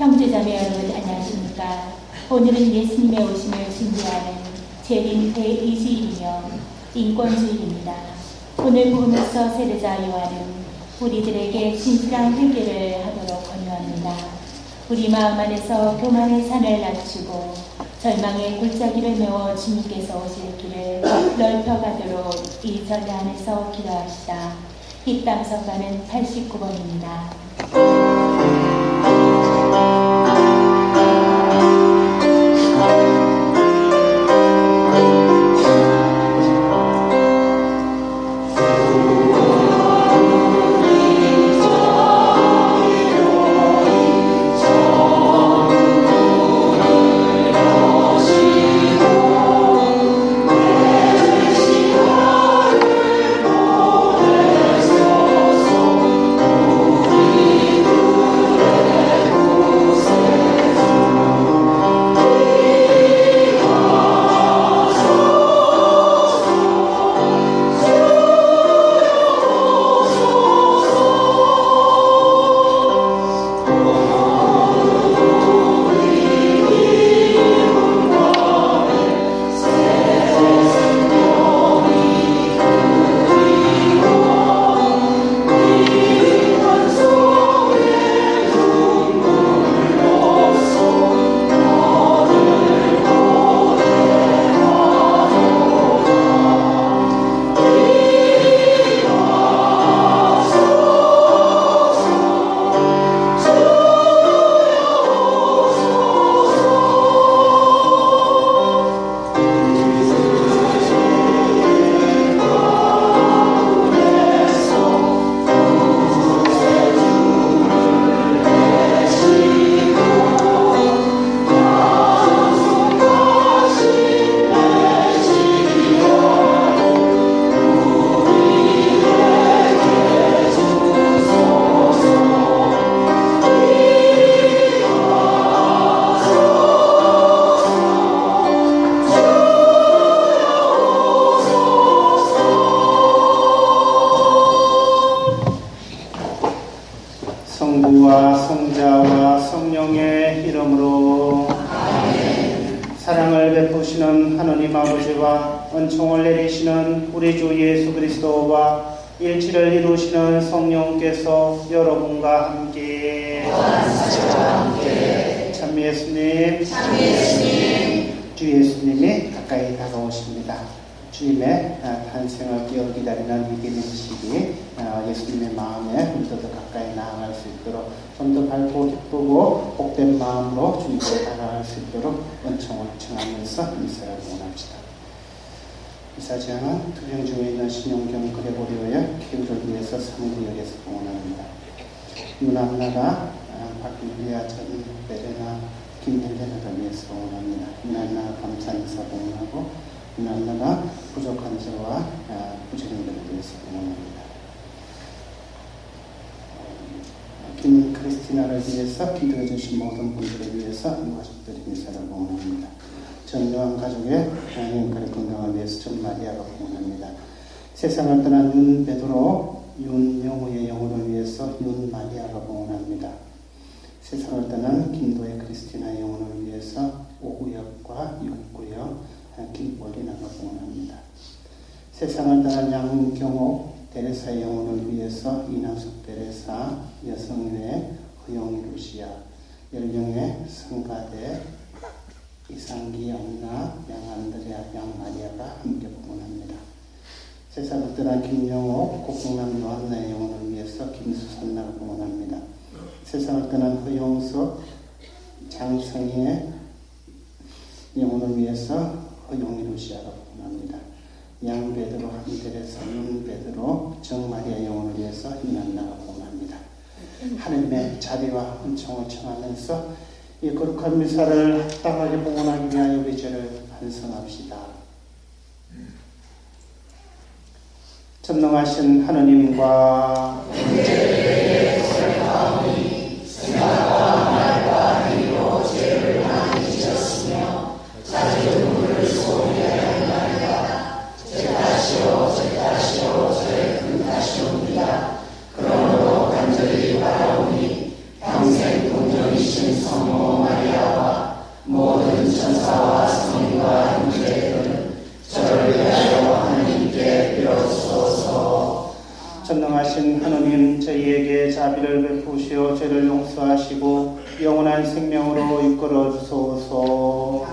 형제자매 여러분 안녕하십니까? 오늘은 예수님의 오심을 준비하는 재림 제20일이며 인권주일입니다. 오늘 복음서 세례자 요한은 우리들에게 진실한 회개를 하도록 권유합니다. 우리 마음 안에서 교만의 산을 낮추고 절망의 골짜기를 메워 주님께서 오실 길을 넓혀가도록 이 전례 안에서 기도합시다. 이 땅 성가는 89번입니다. 성부와 성자와 성령의 이름으로 아멘. 사랑을 베푸시는 하느님 아버지와 은총을 내리시는 우리 주 예수 그리스도와 일치를 이루시는 성령께서 여러분과 함께 참 예수님 주 예수님이 가까이 다가오십니다. 주님의 탄생을 끼어 기다리는 이 기념 시기 예수님의 마음에 좀 더 가까이 나아갈 수 있도록 좀 더 밝고 기쁘고 복된 마음으로 주님께 다가갈 수 있도록 은총을 청하면서 인사를 원합시다. 이사장은 투병 중에 있는 신용경 그레고리오의 기후를 위해서 3구역에서 봉헌합니다. 유난나라 박유리아 전 베레나 김헬레나를 위해서 봉헌합니다. 유난나 감사인사 봉헌하고 유난나라 부족한 자와 부족인들을 위해서 봉헌합니다. 김 크리스티나를 위해서 기도해 주신 모든 분들을 위해서 가족들의 미사를 봉헌합니다. 전요한 가족의 영가의 건강을 위해서 전 마리아가 봉헌합니다. 세상을 떠난 윤 베드로, 윤 영우의 영혼을 위해서 윤 마리아가 봉헌합니다. 세상을 떠난 김도의 크리스티나 영혼을 위해서 5구역과 6구역 김월리나가 봉헌합니다. 세상을 떠난 양경옥 데레사의 영혼을 위해서 이나숙 데레사, 여성의 허용이 루시아, 연령의 성가대 이상기 안나, 양안드레아, 양마리아가 함께 봉헌합니다. 세상을 떠난 김영옥 고궁남 요한나의 영혼을 위해서 김수선나가 봉헌합니다. 세상을 떠난 허용석 장성희의 영혼을 위해서 허용이 루시아가 봉헌합니다. 양 베드로, 한 데레사, 윤 베드로, 정마리아 영혼을 위해서 이난나가 봉헌합니다. 하나님의 자비와 은총을 청하면서 이 거룩한 미사를 합당하게 봉헌하기 위하여 우리 죄를 반성합시다. 전능하신 하느님과 그러므로 간절히 바라오니 평생 동정이신 성 주시어 죄를 용서하시고 영원한 생명으로 이끌어 주소서.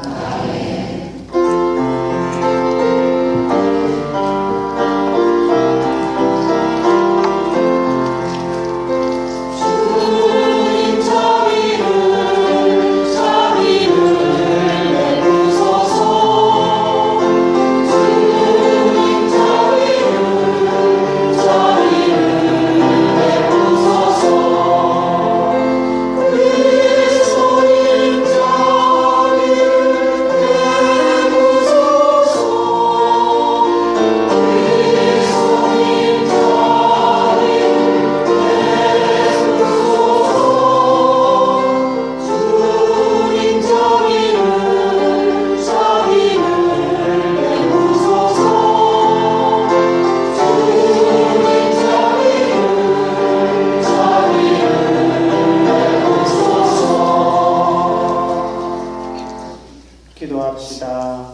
기도합시다.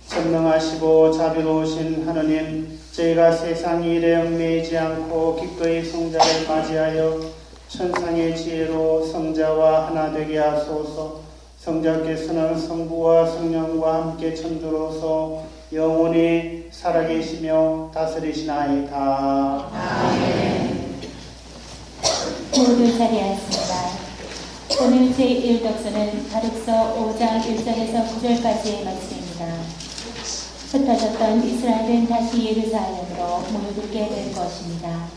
전능하시고 자비로우신 하느님, 저희가 세상 일에 얽매이지 않고 기꺼이 성자를 맞이하여 천상의 지혜로 성자와 하나 되게 하소서. 성자께서는 성부와 성령과 함께 천주로서 영원히 살아계시며 다스리시나이다. 아멘. 모두 자리하였습니다. 오늘 제1독서는 바룩서 5장 1절에서 9절까지의 말씀입니다. 흩어졌던 이스라엘은 다시 예루살렘으로 모여들게 될 것입니다.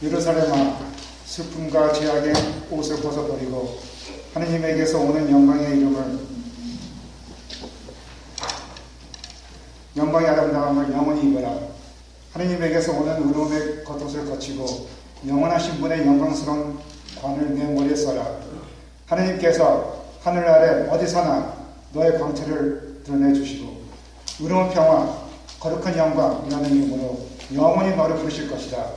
예루살렘아, 슬픔과 죄악의 옷을 벗어버리고 하느님에게서 오는 영광의 아름다움을 영원히 입어라. 하느님에게서 오는 의로움의 겉옷을 거치고 영원하신 분의 영광스러운 관을 내 머리에 써라. 하느님께서 하늘 아래 어디서나 너의 광채를 드러내 주시고 의로운 평화, 거룩한 영광이라는 이름으로 영원히 너를 부르실 것이다.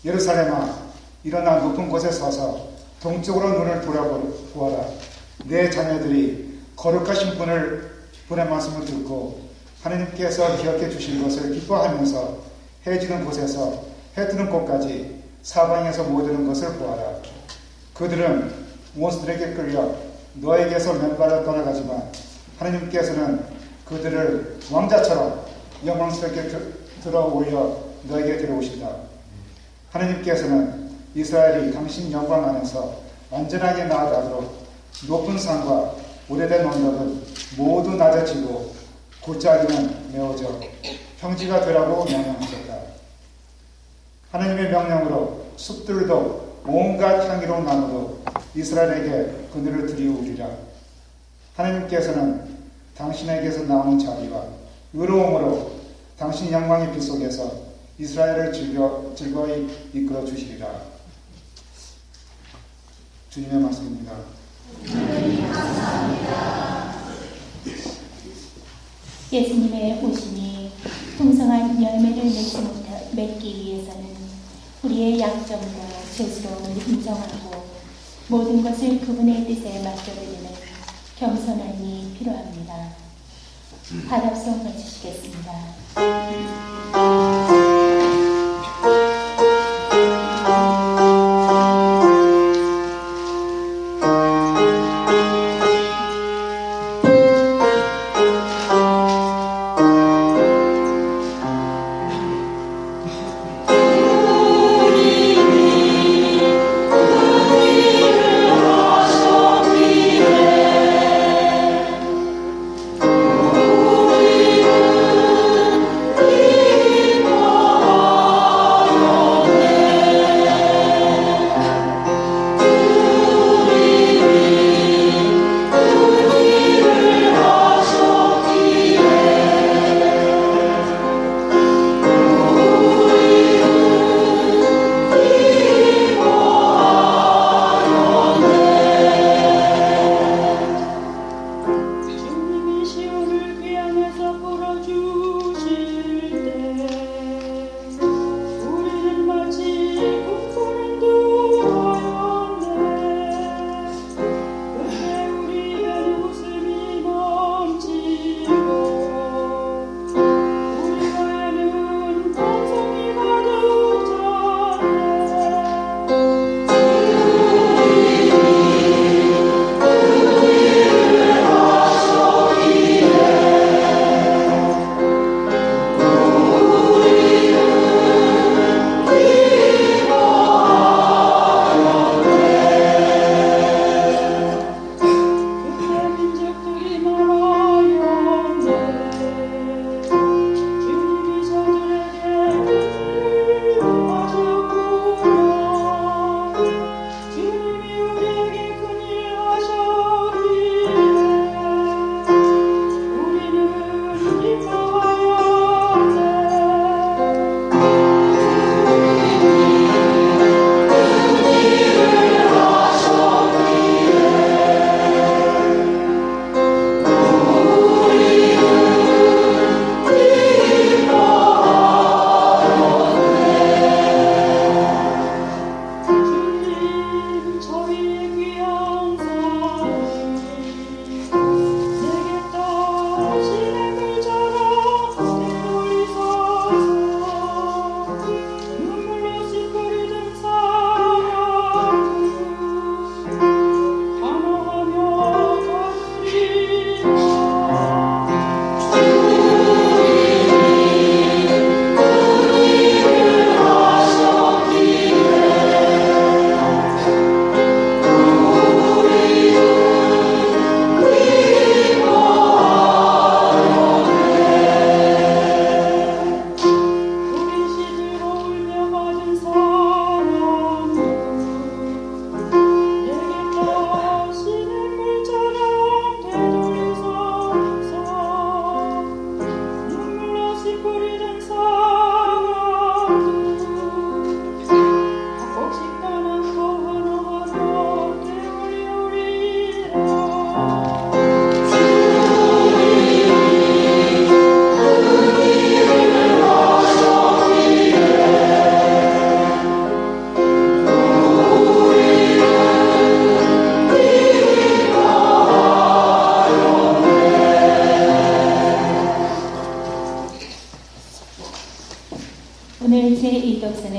예루살렘아, 일어나 높은 곳에 서서 동쪽으로 눈을 돌아보아라. 내 자녀들이 거룩하신 분의 말씀을 듣고 하느님께서 기억해 주신 것을 기뻐하면서 해 지는 곳에서 해 뜨는 곳까지 사방에서 모여드는 것을 보아라. 그들은 원수들에게 끌려 너에게서 맨발을 떠나가지만 하느님께서는 그들을 왕자처럼 영광스럽게 들어 올려 너에게 데려오신다. 하느님께서는 이스라엘이 당신 영광 안에서 안전하게 나아가도록 높은 산과 오래된 언덕은 모두 낮아지고 골짜기는 메워져 평지가 되라고 명령하셨다. 하느님의 명령으로 숲들도 온갖 향기로운 나무도 이스라엘에게 그늘을 드리우리라. 하느님께서는 당신에게서 나오는 자비와 의로움으로 당신 영광의 빛 속에서 이스라엘을 즐거이 이끌어 주시리라. 주님의 말씀입니다. 예수님의 오심이 풍성한 열매를 맺기 위해서는 우리의 약점과 죄스러움을 인정하고 모든 것을 그분의 뜻에 맡겨드리는 겸손함이 필요합니다. 반합성 해주시겠습니다.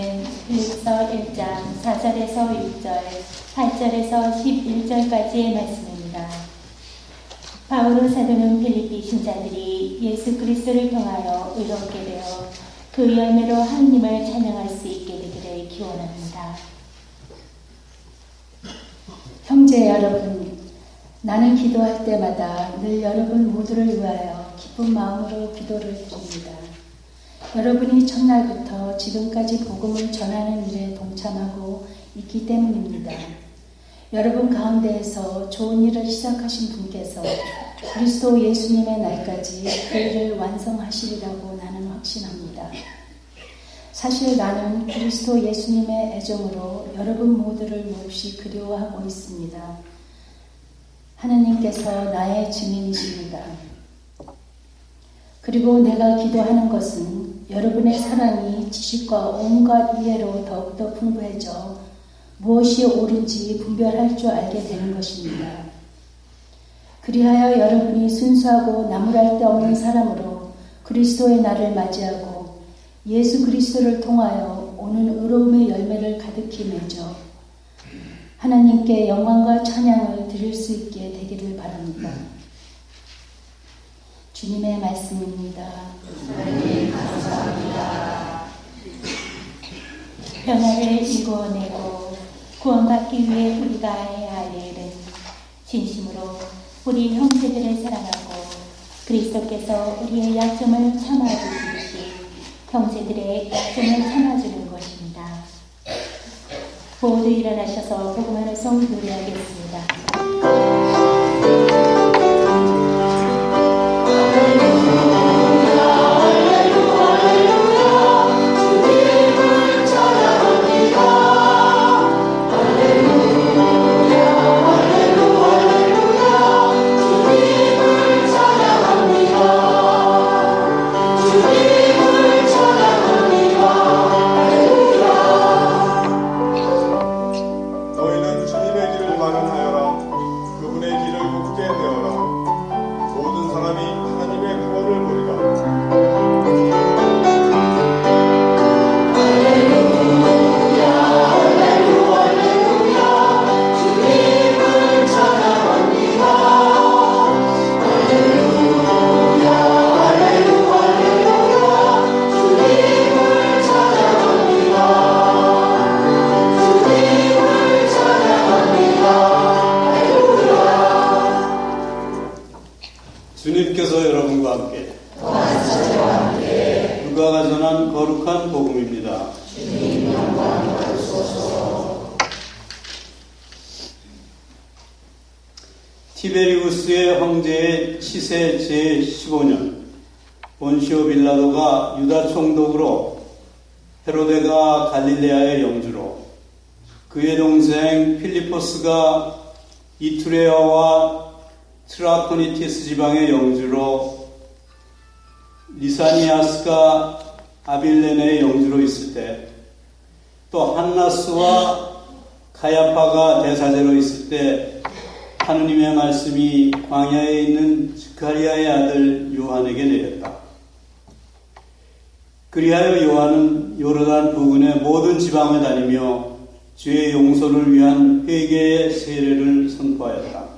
말씀은 빌립서 1장 4절에서 6절, 8절에서 11절까지의 말씀입니다. 바오로 사도는 필리피 신자들이 예수 그리스도를 통하여 의롭게 되어 그 열매로 하나님을 찬양할 수 있게 되기를 기원합니다. 형제 여러분, 나는 기도할 때마다 늘 여러분 모두를 위하여 기쁜 마음으로 기도를 드립니다. 여러분이 첫날부터 지금까지 복음을 전하는 일에 동참하고 있기 때문입니다. 여러분 가운데에서 좋은 일을 시작하신 분께서 그리스도 예수님의 날까지 그 일을 완성하시리라고 나는 확신합니다. 사실 나는 그리스도 예수님의 애정으로 여러분 모두를 몹시 그리워하고 있습니다. 하나님께서 나의 증인이십니다. 그리고 내가 기도하는 것은 여러분의 사랑이 지식과 온갖 이해로 더욱더 풍부해져 무엇이 옳은지 분별할 줄 알게 되는 것입니다. 그리하여 여러분이 순수하고 나무랄 데 없는 사람으로 그리스도의 날을 맞이하고 예수 그리스도를 통하여 오는 의로움의 열매를 가득히 맺어 하나님께 영광과 찬양을 드릴 수 있게 되기를 바랍니다. 주님의 말씀입니다. 하나님 감사합니다. 변화를 이루어내고 구원받기 위해 우리가 해야 할 일은 진심으로 우리 형제들을 사랑하고 그리스도께서 우리의 약점을 참아주시듯이 형제들의 약점을 참아주는 것입니다. 모두 일어나셔서 복음하는 송 노래하겠습니다. 주님께서 여러분과 함께 누가가 전한 거룩한 복음입니다. 주님 영광 받으소서. 티베리우스의 황제의 치세 제15년 본시오 빌라도가 유다 총독으로 헤로데가 갈릴레아의 영주로 그의 동생 필리포스가 이투레아와 트라코니티스 지방의 영주로 리사니아스가 아빌레네의 영주로 있을 때, 또 한나스와 가야파가 대사제로 있을 때 하느님의 말씀이 광야에 있는 스가리아의 아들 요한에게 내렸다. 그리하여 요한은 요르단 부근의 모든 지방을 다니며 죄의 용서를 위한 회개의 세례를 선포하였다.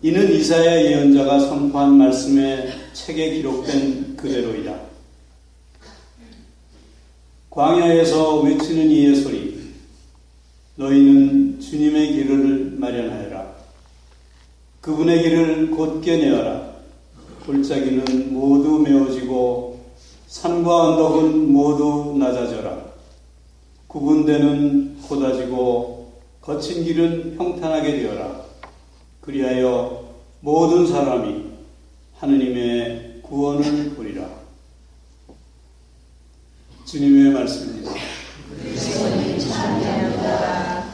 이는 이사야 예언자가 선포한 말씀의 책에 기록된 그대로이다. 광야에서 외치는 이의 소리, 너희는 주님의 길을 마련하여라. 그분의 길을 곧게 내어라. 골짜기는 모두 메워지고 산과 언덕은 모두 낮아져라. 굽은 데는 곧아지고 거친 길은 평탄하게 되어라. 그리하여 모든 사람이 하느님의 구원을 보리라. 주님의 말씀입니다. 주님 찬양합니다.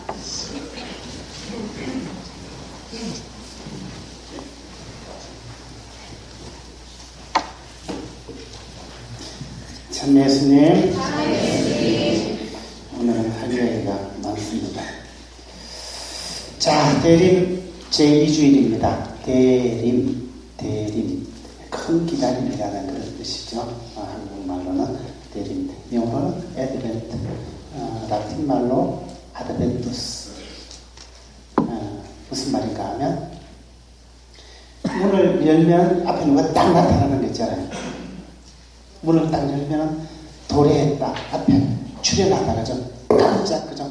참 예수님, 오늘은 할 이야기가 많습니다. 자, 대림 제2주일입니다. 대림. 큰 기다림이라는 그런 뜻이죠. 한국말로는 대림. 영어로는 라틴 말로 아드벤투스. 무슨 말인가 하면 문을 열면 앞에 누가 딱 나타나는 거 있잖아요. 문을 딱 열면 도래에 딱 앞에 출현하다가 좀 깜짝 그죠?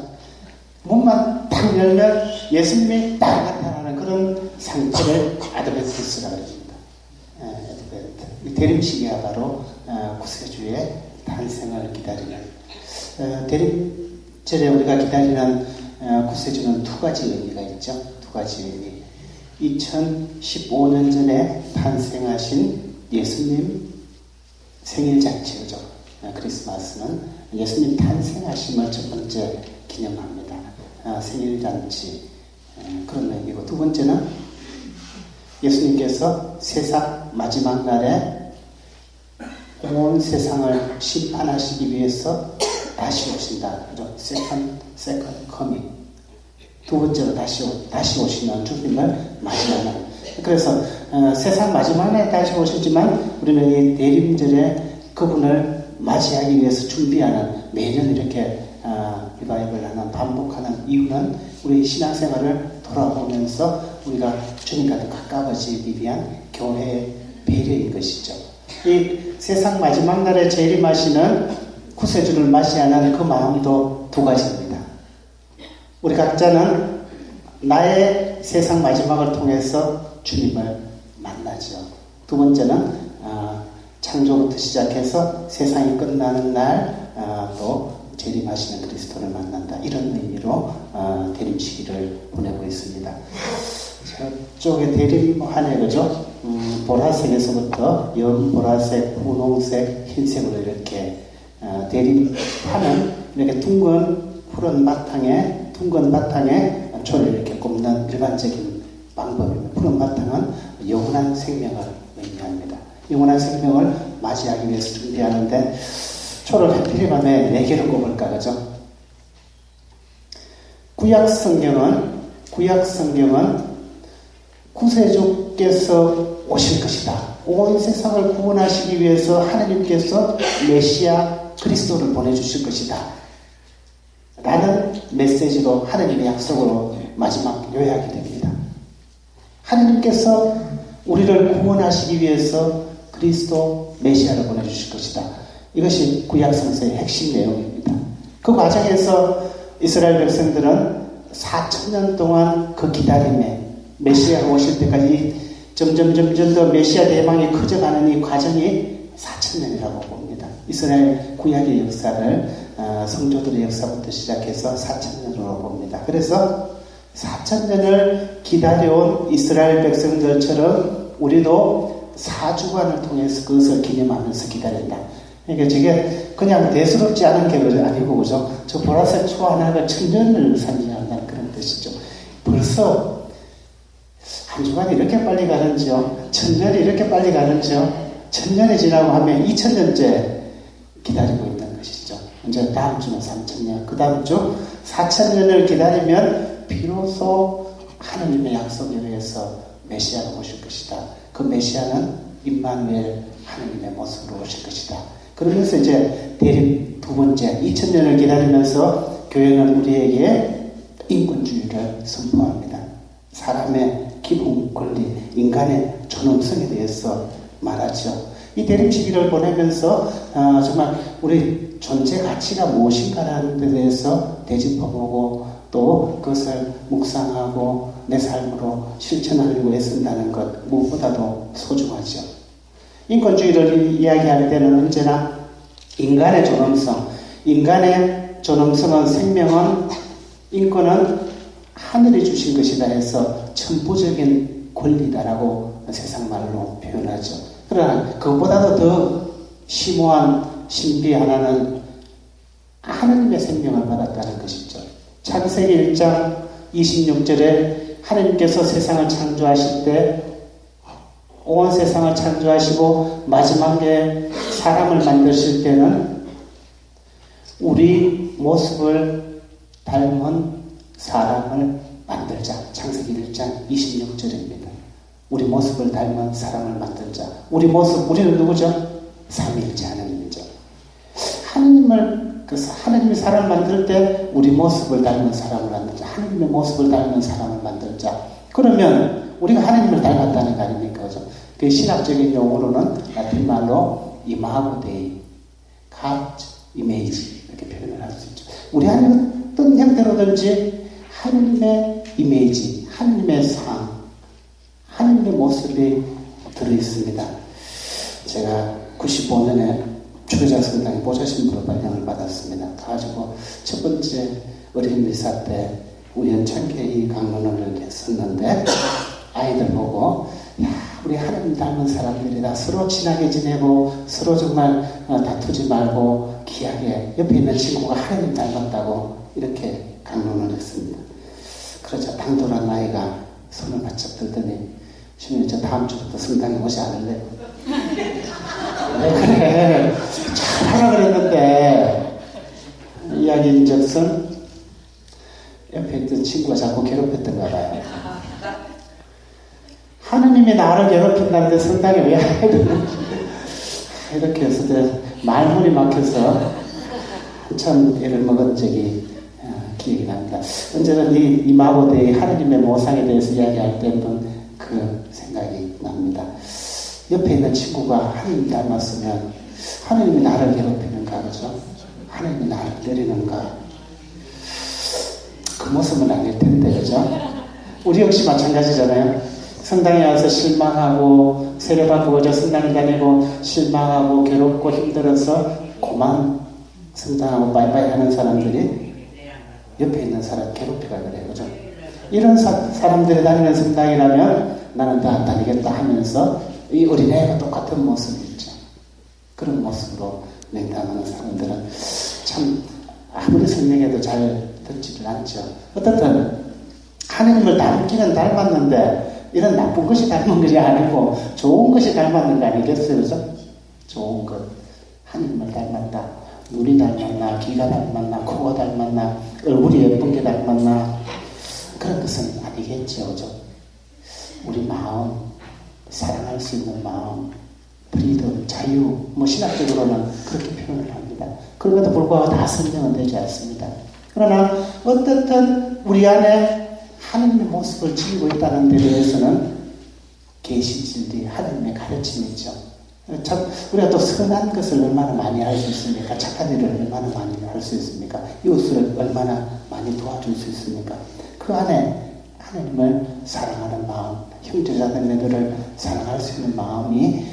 문만 딱 열면 예수님이 딱 나타나는 그런 상태를 아드벤투스라고 합니다. 아드벤트. 이 대림시기가 바로 구세주의 탄생을 기다리는 대림절에 우리가 기다리는 구세주는 두 가지 의미가 있죠. 두 가지 의미. 2015년 전에 탄생하신 예수님 생일잔치죠. 크리스마스는 예수님 탄생하심을 첫 번째 기념합니다. 생일잔치 그런 의미고, 두 번째는 예수님께서 세상 마지막 날에 온 세상을 심판하시기 위해서 다시 오신다. 그죠? 세컨드 커밍. 두 번째로 다시 오시는 주님을 맞이하는. 그래서 세상 마지막 날에 다시 오시지만 우리는 이 대림절에 그분을 맞이하기 위해서 준비하는, 매년 이렇게 리바이벌 하는, 반복하는 이유는 우리 신앙생활을 돌아보면서 우리가 주님과 더 가까워지기 위한 교회의 배려인 것이죠. 이 세상 마지막 날에 재림하시는 구세주를 맞이하는 그 마음도 두 가지입니다. 우리 각자는 나의 세상 마지막을 통해서 주님을 만나죠. 두 번째는 창조부터 시작해서 세상이 끝나는 날 또 재림하시는 그리스도를 만난다. 이런 의미로 대림시기를 보내고 있습니다. 저쪽에 대림환에 그죠? 보라색에서부터 연보라색, 분홍색, 흰색으로 이렇게 대림환은 이렇게 둥근 푸른 바탕에 초를 이렇게 꼽는 일반적인 방법입니다. 푸른 바탕은 영원한 생명을 의미합니다. 영원한 생명을 맞이하기 위해서 준비하는데 초를 하필이면 4개를 꼽을까 그죠? 구약 성경은 구세주께서 오실 것이다. 온 세상을 구원하시기 위해서 하나님께서 메시아 그리스도를 보내주실 것이다. 라는 메시지로, 하나님의 약속으로 마지막 요약이 됩니다. 하나님께서 우리를 구원하시기 위해서 그리스도 메시아를 보내주실 것이다. 이것이 구약 성서의 핵심 내용입니다. 그 과정에서 이스라엘 백성들은 4,000년 동안 그 기다림에, 메시아가 오실 때까지 점점 더 메시아 대망이 커져가는 이 과정이 4,000년이라고 봅니다. 이스라엘 구약의 역사를 성조들의 역사부터 시작해서 4,000년으로 봅니다. 그래서 4,000년을 기다려온 이스라엘 백성들처럼 우리도 4주간을 통해서 그것을 기념하면서 기다린다. 그러니까 저게 그냥 대수롭지 않은 게 아니고, 그죠? 저 보라색 초 하나가 1000년을 상징한다는 그런 뜻이죠. 벌써 한 주간이 이렇게 빨리 가는지요? 1000년이 이렇게 빨리 가는지요? 1000년이 지나고 하면 2000년째 기다리고 있는 것이죠. 이제 다음 주는 3000년, 그 다음 주 4000년을 기다리면 비로소 하나님의 약속에 의해서 메시아가 오실 것이다. 그 메시아는 임마누엘, 하나님의 모습으로 오실 것이다. 그러면서 이제 대림 두 번째 2000년을 기다리면서 교회는 우리에게 인권주의를 선포합니다. 사람의 기본 권리, 인간의 존엄성에 대해서 말하죠. 이 대림 시기를 보내면서 정말 우리 존재 가치가 무엇인가라는 데 대해서 되짚어보고 또 그것을 묵상하고 내 삶으로 실천하려고 애쓴다는 것 무엇보다도 소중하죠. 인권주의를 이야기할 때는 언제나 인간의 존엄성은, 생명은, 인권은 하늘이 주신 것이다 해서 천부적인 권리다라고 세상 말로 표현하죠. 그러나 그것보다도 더 심오한 신비 하나는 하나님의 생명을 받았다는 것이죠. 창세기 1장 26절에 하나님께서 세상을 창조하실 때 온 세상을 창조하시고 마지막에 사람을 만드실 때는 우리 모습을 닮은 사람을 만들자. 창세기 1장 26절입니다. 우리 모습을 닮은 사람을 만들자. 우리는 누구죠? 삼위일체 하나님이죠. 하나님께서 사람 만들 때 우리 모습을 닮은 사람을 만들자. 하나님의 모습을 닮은 사람을 만들자. 그러면 우리가 하나님을 닮았다는 거 아닙니까? 그죠? 그 신학적인 용어로는 라틴 말로 이마고 데이, God image 이렇게 표현을 할 수 있죠. 우리 안에 어떤 형태로든지 하나님의 이미지, 하나님의 상, 하나님의 모습이 들어있습니다. 제가 95년에 주교자 성당에 보좌신부로 발령을 받았습니다. 가지고 첫 번째 어린 미사 때 우연찮게 이 강론을 했었는데 아이들 보고 야, 우리 하나님 닮은 사람들이다. 서로 친하게 지내고 서로 정말 다투지 말고 귀하게 옆에 있는 친구가 하나님 닮았다고 이렇게 강론을 했습니다. 그러자 당돌한 아이가 손을 바짝 들더니 주님 저 다음 주부터 성당에 오지 않을래? 왜 그래? 잘하라 그랬는데 이야기인즉슨 옆에 있던 친구가 자꾸 괴롭혔던가 봐요. 하느님이 나를 괴롭힌다는데 성당에 왜 이렇게 했을 때 말문이 막혀서 한참 애를 먹은 적이 기억이 납니다. 언제나 이 마고대의 하느님의 모상에 대해서 이야기할 때 그 생각이 납니다. 옆에 있는 친구가 하느님 닮았으면 하느님이 나를 괴롭히는가, 그죠? 하느님이 나를 때리는가? 그 모습은 아닐 텐데, 그죠? 우리 역시 마찬가지잖아요. 성당에 와서 실망하고 세례받고 어제 성당에 다니고 실망하고 괴롭고 힘들어서 고만 성당하고 바이바이 하는 사람들이 옆에 있는 사람 괴롭히가 그래요, 그죠? 이런 사람들이 다니는 성당이라면 나는 다 안 다니겠다 하면서 이 어린애가 똑같은 모습이 있죠. 그런 모습으로 냉담하는 사람들은 참 아무리 설명해도 잘 듣지를 않죠. 어떻든 하느님을 닮기는 닮았는데 이런 나쁜 것이 닮은 것이 아니고 좋은 것이 닮았는 거 아니겠어요? 그죠? 좋은 것. 하느님을 닮았다. 눈이 닮았나, 귀가 닮았나, 코가 닮았나, 얼굴이 예쁜 게 닮았나, 그런 것은 아니겠죠. 그죠? 우리 마음, 사랑할 수 있는 마음, 프리덤, 자유, 신학적으로는 그렇게 표현을 합니다. 그럼에도 불구하고 다 설명은 되지 않습니다. 그러나 어떻든 우리 안에 하나님의 모습을 지니고 있다는 데 대해서는 계시진리, 하나님의 가르침이 있죠. 참 우리가 또 선한 것을 얼마나 많이 할 수 있습니까? 착한 일을 얼마나 많이 할 수 있습니까? 이웃을 얼마나 많이 도와줄 수 있습니까? 그 안에 하나님을 사랑하는 마음, 형제자매들을 사랑할 수 있는 마음이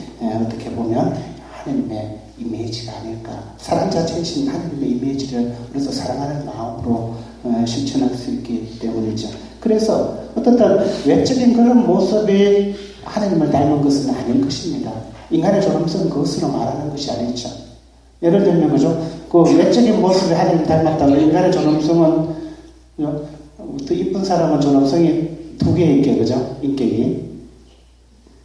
어떻게 보면 하나님의 이미지가 아닐까. 사랑 자체이신 하나님의 이미지를 우리도 사랑하는 마음으로 실천할 수 있기 때문이죠. 그래서 어떻든 외적인 그런 모습이 하나님을 닮은 것은 아닌 것입니다. 인간의 존엄성은 그것으로 말하는 것이 아니죠. 예를 들면 그죠? 그 외적인 모습이 하나님을 닮았다고 인간의 존엄성은 또 이쁜 사람은 존엄성이 두 개 있게 그죠? 인격이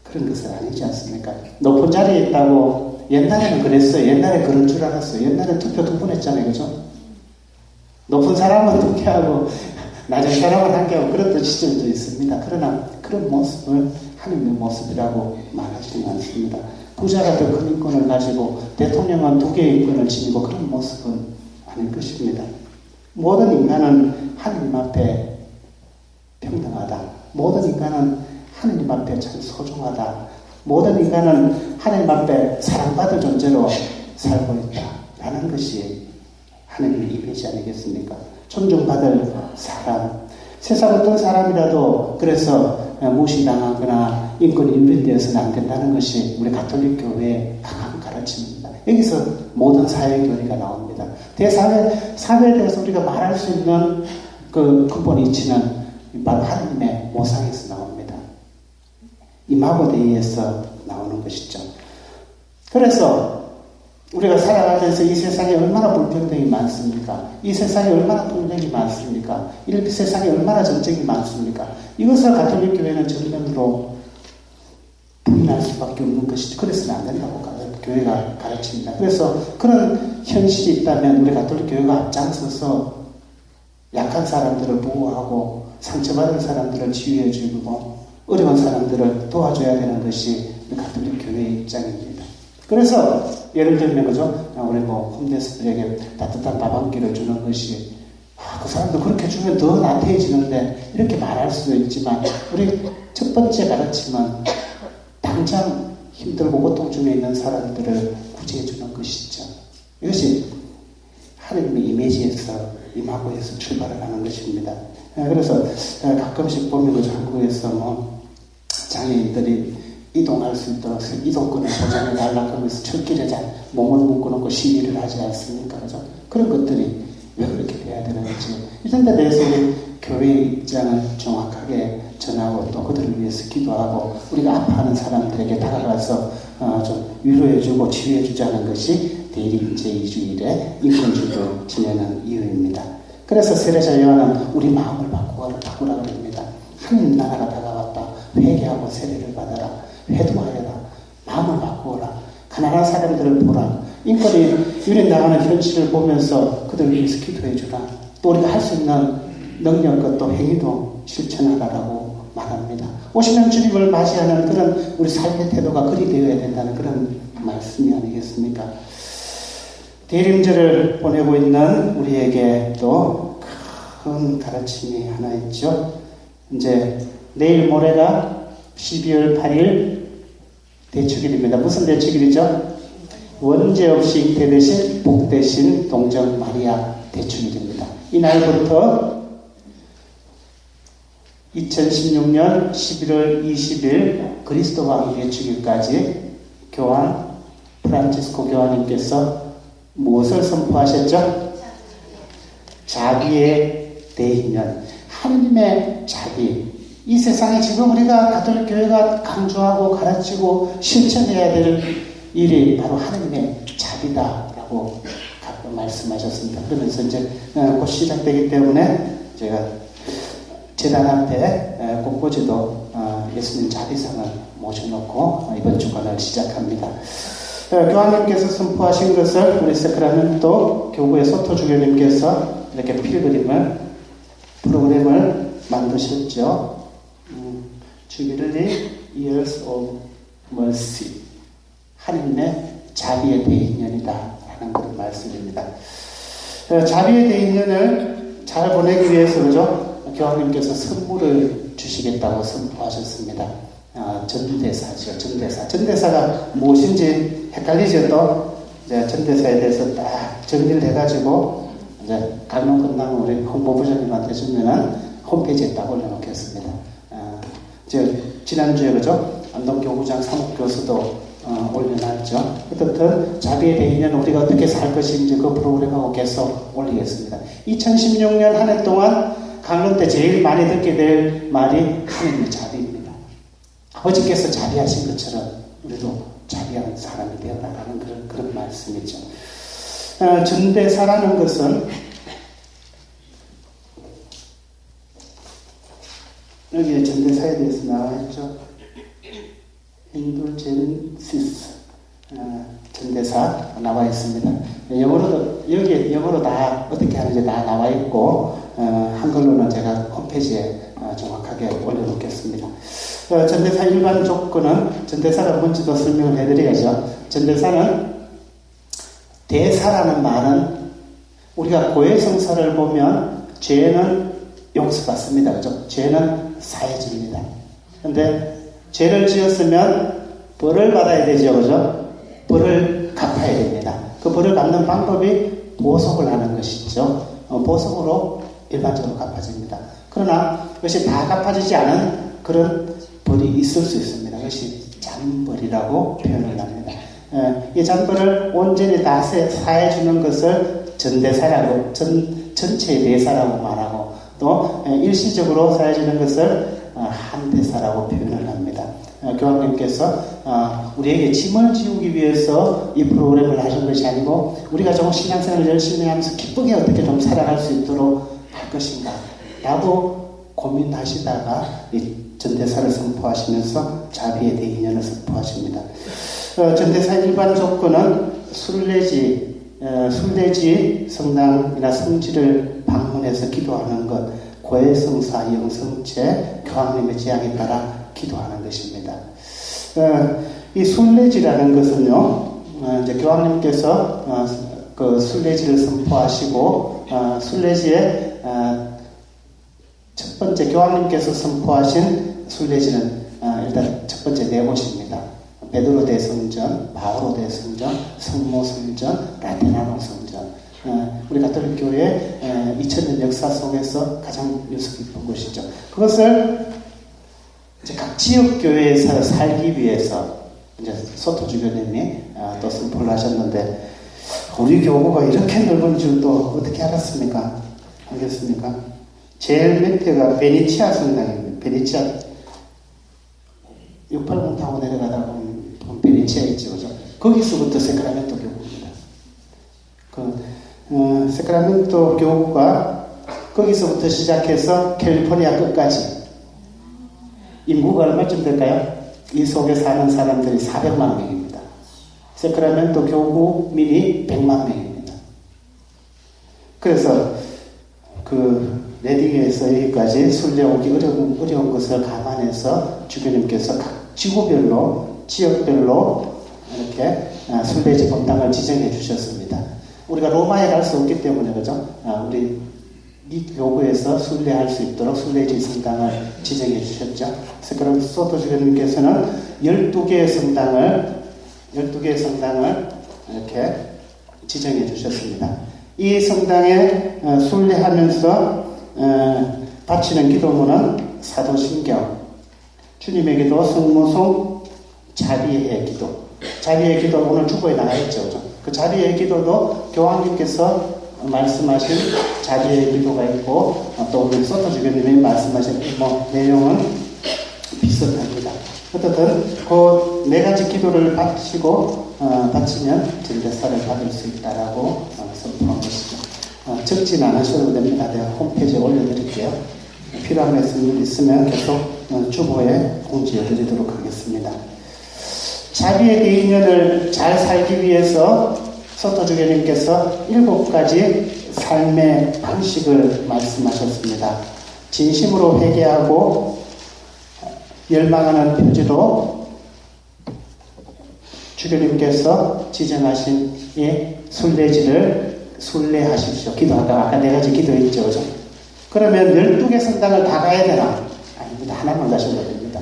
그런 것은 아니지 않습니까? 높은 자리에 있다고 옛날에는 그랬어요. 옛날에 그런 줄 알았어요. 옛날에 투표 두 번 했잖아요. 그죠? 높은 사람은 두 개 하고 낮은 사람은 한 개 하고 그랬던 시절도 있습니다. 그러나 그런 모습을 하나님의 모습이라고 말하지는 않습니다. 부자가 더 큰 인권을 가지고 대통령은 두 개의 인권을 지니고 그런 모습은 아닐 것입니다. 모든 인간은 하나님 앞에 평등하다. 모든 인간은 하나님 앞에 참 소중하다. 모든 인간은 하나님 앞에 사랑받을 존재로 살고 있다. 라는 것이 하나님의 이미지 아니겠습니까? 존중받을 사람. 세상 어떤 사람이라도 그래서 무시당하거나 인권이 유린되어서는 안 된다는 것이 우리 가톨릭 교회의 강한 가르침입니다. 여기서 모든 사회 교리가 나옵니다. 사회에 대해서 우리가 말할 수 있는 그 근본 이치는 바로 하나님의 모상에서 나옵니다. 이마고 데이에서 나오는 것이죠. 그래서 우리가 살아가면서 이 세상에 얼마나 불평등이 많습니까? 이 세상에 얼마나 분쟁이 많습니까? 이 세상에 얼마나 전쟁이 많습니까? 이것을 가톨릭 교회는 전면으로 부인할 수밖에 없는 것이죠. 그래서는 안 된다고 교회가 가르칩니다. 그래서 그런 현실이 있다면 우리 가톨릭 교회가 앞장서서 약한 사람들을 보호하고 상처받은 사람들을 치유해주고 어려운 사람들을 도와줘야 되는 것이 우리 가톨릭 교회의 입장입니다. 그래서 예를 들면 그죠? 우리 뭐 홈레스들에게 따뜻한 밥 한 끼를 주는 것이 그 사람도 그렇게 주면 더 나태해지는데 이렇게 말할 수도 있지만 우리 첫 번째 가르침은 당장 힘들고 고통 중에 있는 사람들을 구제해 주는 것이죠. 이것이 하나님의 이미지에서 임하고 해서 출발을 하는 것입니다. 그래서 가끔씩 보면 그 한국에서 뭐 장애인들이 이동할 수 있도록 이동권을 보장해 달라고 하면서 철길에 몸을 묶어놓고 시위를 하지 않습니까? 그죠? 그런 것들이 왜 그렇게 돼야 되는지 이런 데 대해서 우리 교회의 입장을 정확하게 전하고 또 그들을 위해서 기도하고 우리가 아파하는 사람들에게 다가가서 좀 위로해주고 치유해주자는 것이 대림 제2주일에 인권주의로 지내는 이유입니다. 그래서 세례자 요한은 우리 마음을 바꾸라 그럽니다. 하나님 나라가 다가왔다. 회개하고 세례를 받아라. 회도하여라. 마음을 바꾸어라. 가난한 사람들을 보라. 인권이 유린 나가는 현실을 보면서 그들을 위해서 기도해주라. 또 우리가 할 수 있는 능력과 또 행위도 실천하라라고 말합니다. 오시는 주님을 맞이하는 그런 우리 삶의 태도가 그리 되어야 된다는 그런 말씀이 아니겠습니까? 대림절을 보내고 있는 우리에게 또 큰 가르침이 하나 있죠. 이제 내일 모레가 12월 8일 대축일입니다. 무슨 대축일이죠? 원죄 없이 잉태되신 복되신 동정 마리아 대축일입니다. 이날부터 2016년 11월 20일 그리스도 왕 대축일까지 교황 프란치스코 교황님께서 무엇을 선포하셨죠? 자비의 대인연, 하나님의 자비. 이 세상에 지금 우리가 가톨릭 교회가 강조하고 가르치고 실천해야 될 일이 바로 하나님의 자비다라고 말씀하셨습니다. 그러면서 이제 곧 시작되기 때문에 제가 재단 앞에 꽃꽂이도 예수님 자비상을 모셔놓고 이번 주간을 시작합니다. 교황님께서 선포하신 것을 우리 세크라멘토 교구의 소토주교님께서 이렇게 프로그램을 만드셨죠. Jubilee Years of Mercy, 하나님의 자비의 대인년이다 라는 그런 말씀입니다. 자비의 대인년을 잘 보내기 위해서 그죠? 교황님께서 선물을 주시겠다고 선포하셨습니다. 전대사죠. 전대사가 무엇인지 헷갈리죠. 또 이제 전대사에 대해서 딱 정리를 해가지고 이제 강론 끝나면 우리 홍보부장님한테 주면은 홈페이지에 딱 올려놓겠습니다. 지난주에 그죠? 안동교구장 사목교수도 올려놨죠. 어떻든 자비의 대인년 우리가 어떻게 살 것인지 그 프로그램하고 계속 올리겠습니다. 2016년 한 해 동안 강론 때 제일 많이 듣게 될 말이 하나님의 자비입니다. 아버지께서 자비하신 것처럼 우리도 자비하는 사람이 되어라라는 그런 말씀이죠. 전대사라는 것은 여기에 전대사에 대해서 나와 있죠. 인돌젠시스 전대사 나와 있습니다. 영어로도 여기에 영어로 다 어떻게 하는지 다 나와 있고 한글로는 제가 홈페이지에 정확하게 올려놓겠습니다. 전대사 일반 조건은 전대사가 뭔지도 설명을 해드려야죠. 전대사는 대사라는 말은 우리가 고해성사를 보면 죄는 용서받습니다. 그죠? 죄는 사해집니다. 근데 죄를 지었으면 벌을 받아야 되죠. 그죠? 벌을 갚아야 됩니다. 그 벌을 갚는 방법이 보석을 하는 것이죠. 보석으로 일반적으로 갚아집니다. 그러나 그것이 다 갚아지지 않은 그런 벌이 있을 수 있습니다. 그것이 잔벌이라고 표현을 합니다. 이 잔벌을 온전히 다 사해주는 것을 전대사라고, 전체의 대사라고 말하고, 또 일시적으로 사해주는 것을 한대사라고 표현을 합니다. 교황님께서 우리에게 짐을 지우기 위해서 이 프로그램을 하신 것이 아니고 우리가 좀 신앙생활을 열심히 하면서 기쁘게 어떻게 좀 살아갈 수 있도록 할 것인가 라고 고민하시다가 이 전대사를 선포하시면서 자비의 대인연을 선포하십니다. 전대사 일반 조건은 순례지 성당이나 성지를 방문해서 기도하는 것, 고해성사, 영성체, 교황님의 제약에 따라 기도하는 것입니다. 이 순례지라는 것은요, 이제 교황님께서 그 순례지를 선포하시고 순례지에 첫 번째 교황님께서 선포하신 순례지는 일단 첫 번째 네 곳입니다. 베드로 대성전, 바오로 대성전, 성모 성전, 라테나노 성전. 우리 가톨릭 교회 2000년 역사 속에서 가장 유서 깊은 곳이죠. 그것을 이제 각 지역 교회에서 살기 위해서 이제 소토 주교님이 또 선포를 하셨는데, 우리 교구가 이렇게 넓은 줄도 어떻게 알았습니까? 알겠습니까? 제일 밑에가 베니치아 성당입니다. 베니치아 680 타고 내려가다 보면 베니치아 있죠, 그죠? 거기서부터 세크라멘토 교구입니다. 세크라멘토 교구가 거기서부터 시작해서 캘리포니아 끝까지 인구가 얼마쯤 될까요? 이 속에 사는 사람들이 400만 명입니다. 세크라멘토 교구민이 100만 명입니다. 그래서 레딩에서 여기까지 순례 오기 어려운 것을 감안해서 주교님께서 각 지구별로, 지역별로 이렇게 순례지 법당을 지정해 주셨습니다. 우리가 로마에 갈 수 없기 때문에, 그죠? 우리 이 교구에서 순례할 수 있도록 순례지 성당을 지정해 주셨죠. 그래서 소토 주교님께서는 12개의 성당을 이렇게 지정해 주셨습니다. 이 성당에 순례하면서 바치는 기도문은 사도신경, 주님의 기도, 성모송, 자비의 기도. 자비의 기도 오늘 주보에 나와 있죠. 그 자비의 기도도 교황님께서 말씀하신 자비의 기도가 있고, 또 우리 소토 주교님이 말씀하신 내용은 비슷합니다. 어쨌든 그 네 가지 기도를 바치면 진대사를 받을 수 있다라고 선포한 것이죠. 적진 않으셔도 됩니다. 내가 홈페이지에 올려드릴게요. 필요한 말씀 있으면 계속 주보에 공지해 드리도록 하겠습니다. 자비의 대인연을 잘 살기 위해서 소토 주교님께서 7가지 삶의 방식을 말씀하셨습니다. 진심으로 회개하고 열망하는 표지로 주교님께서 지정하신 이 순례지를 순례하십시오. 기도 아까 4가지 기도 있죠, 그죠? 그러면 12개 성당을 다 가야 되나? 아닙니다. 하나만 가셔도 됩니다.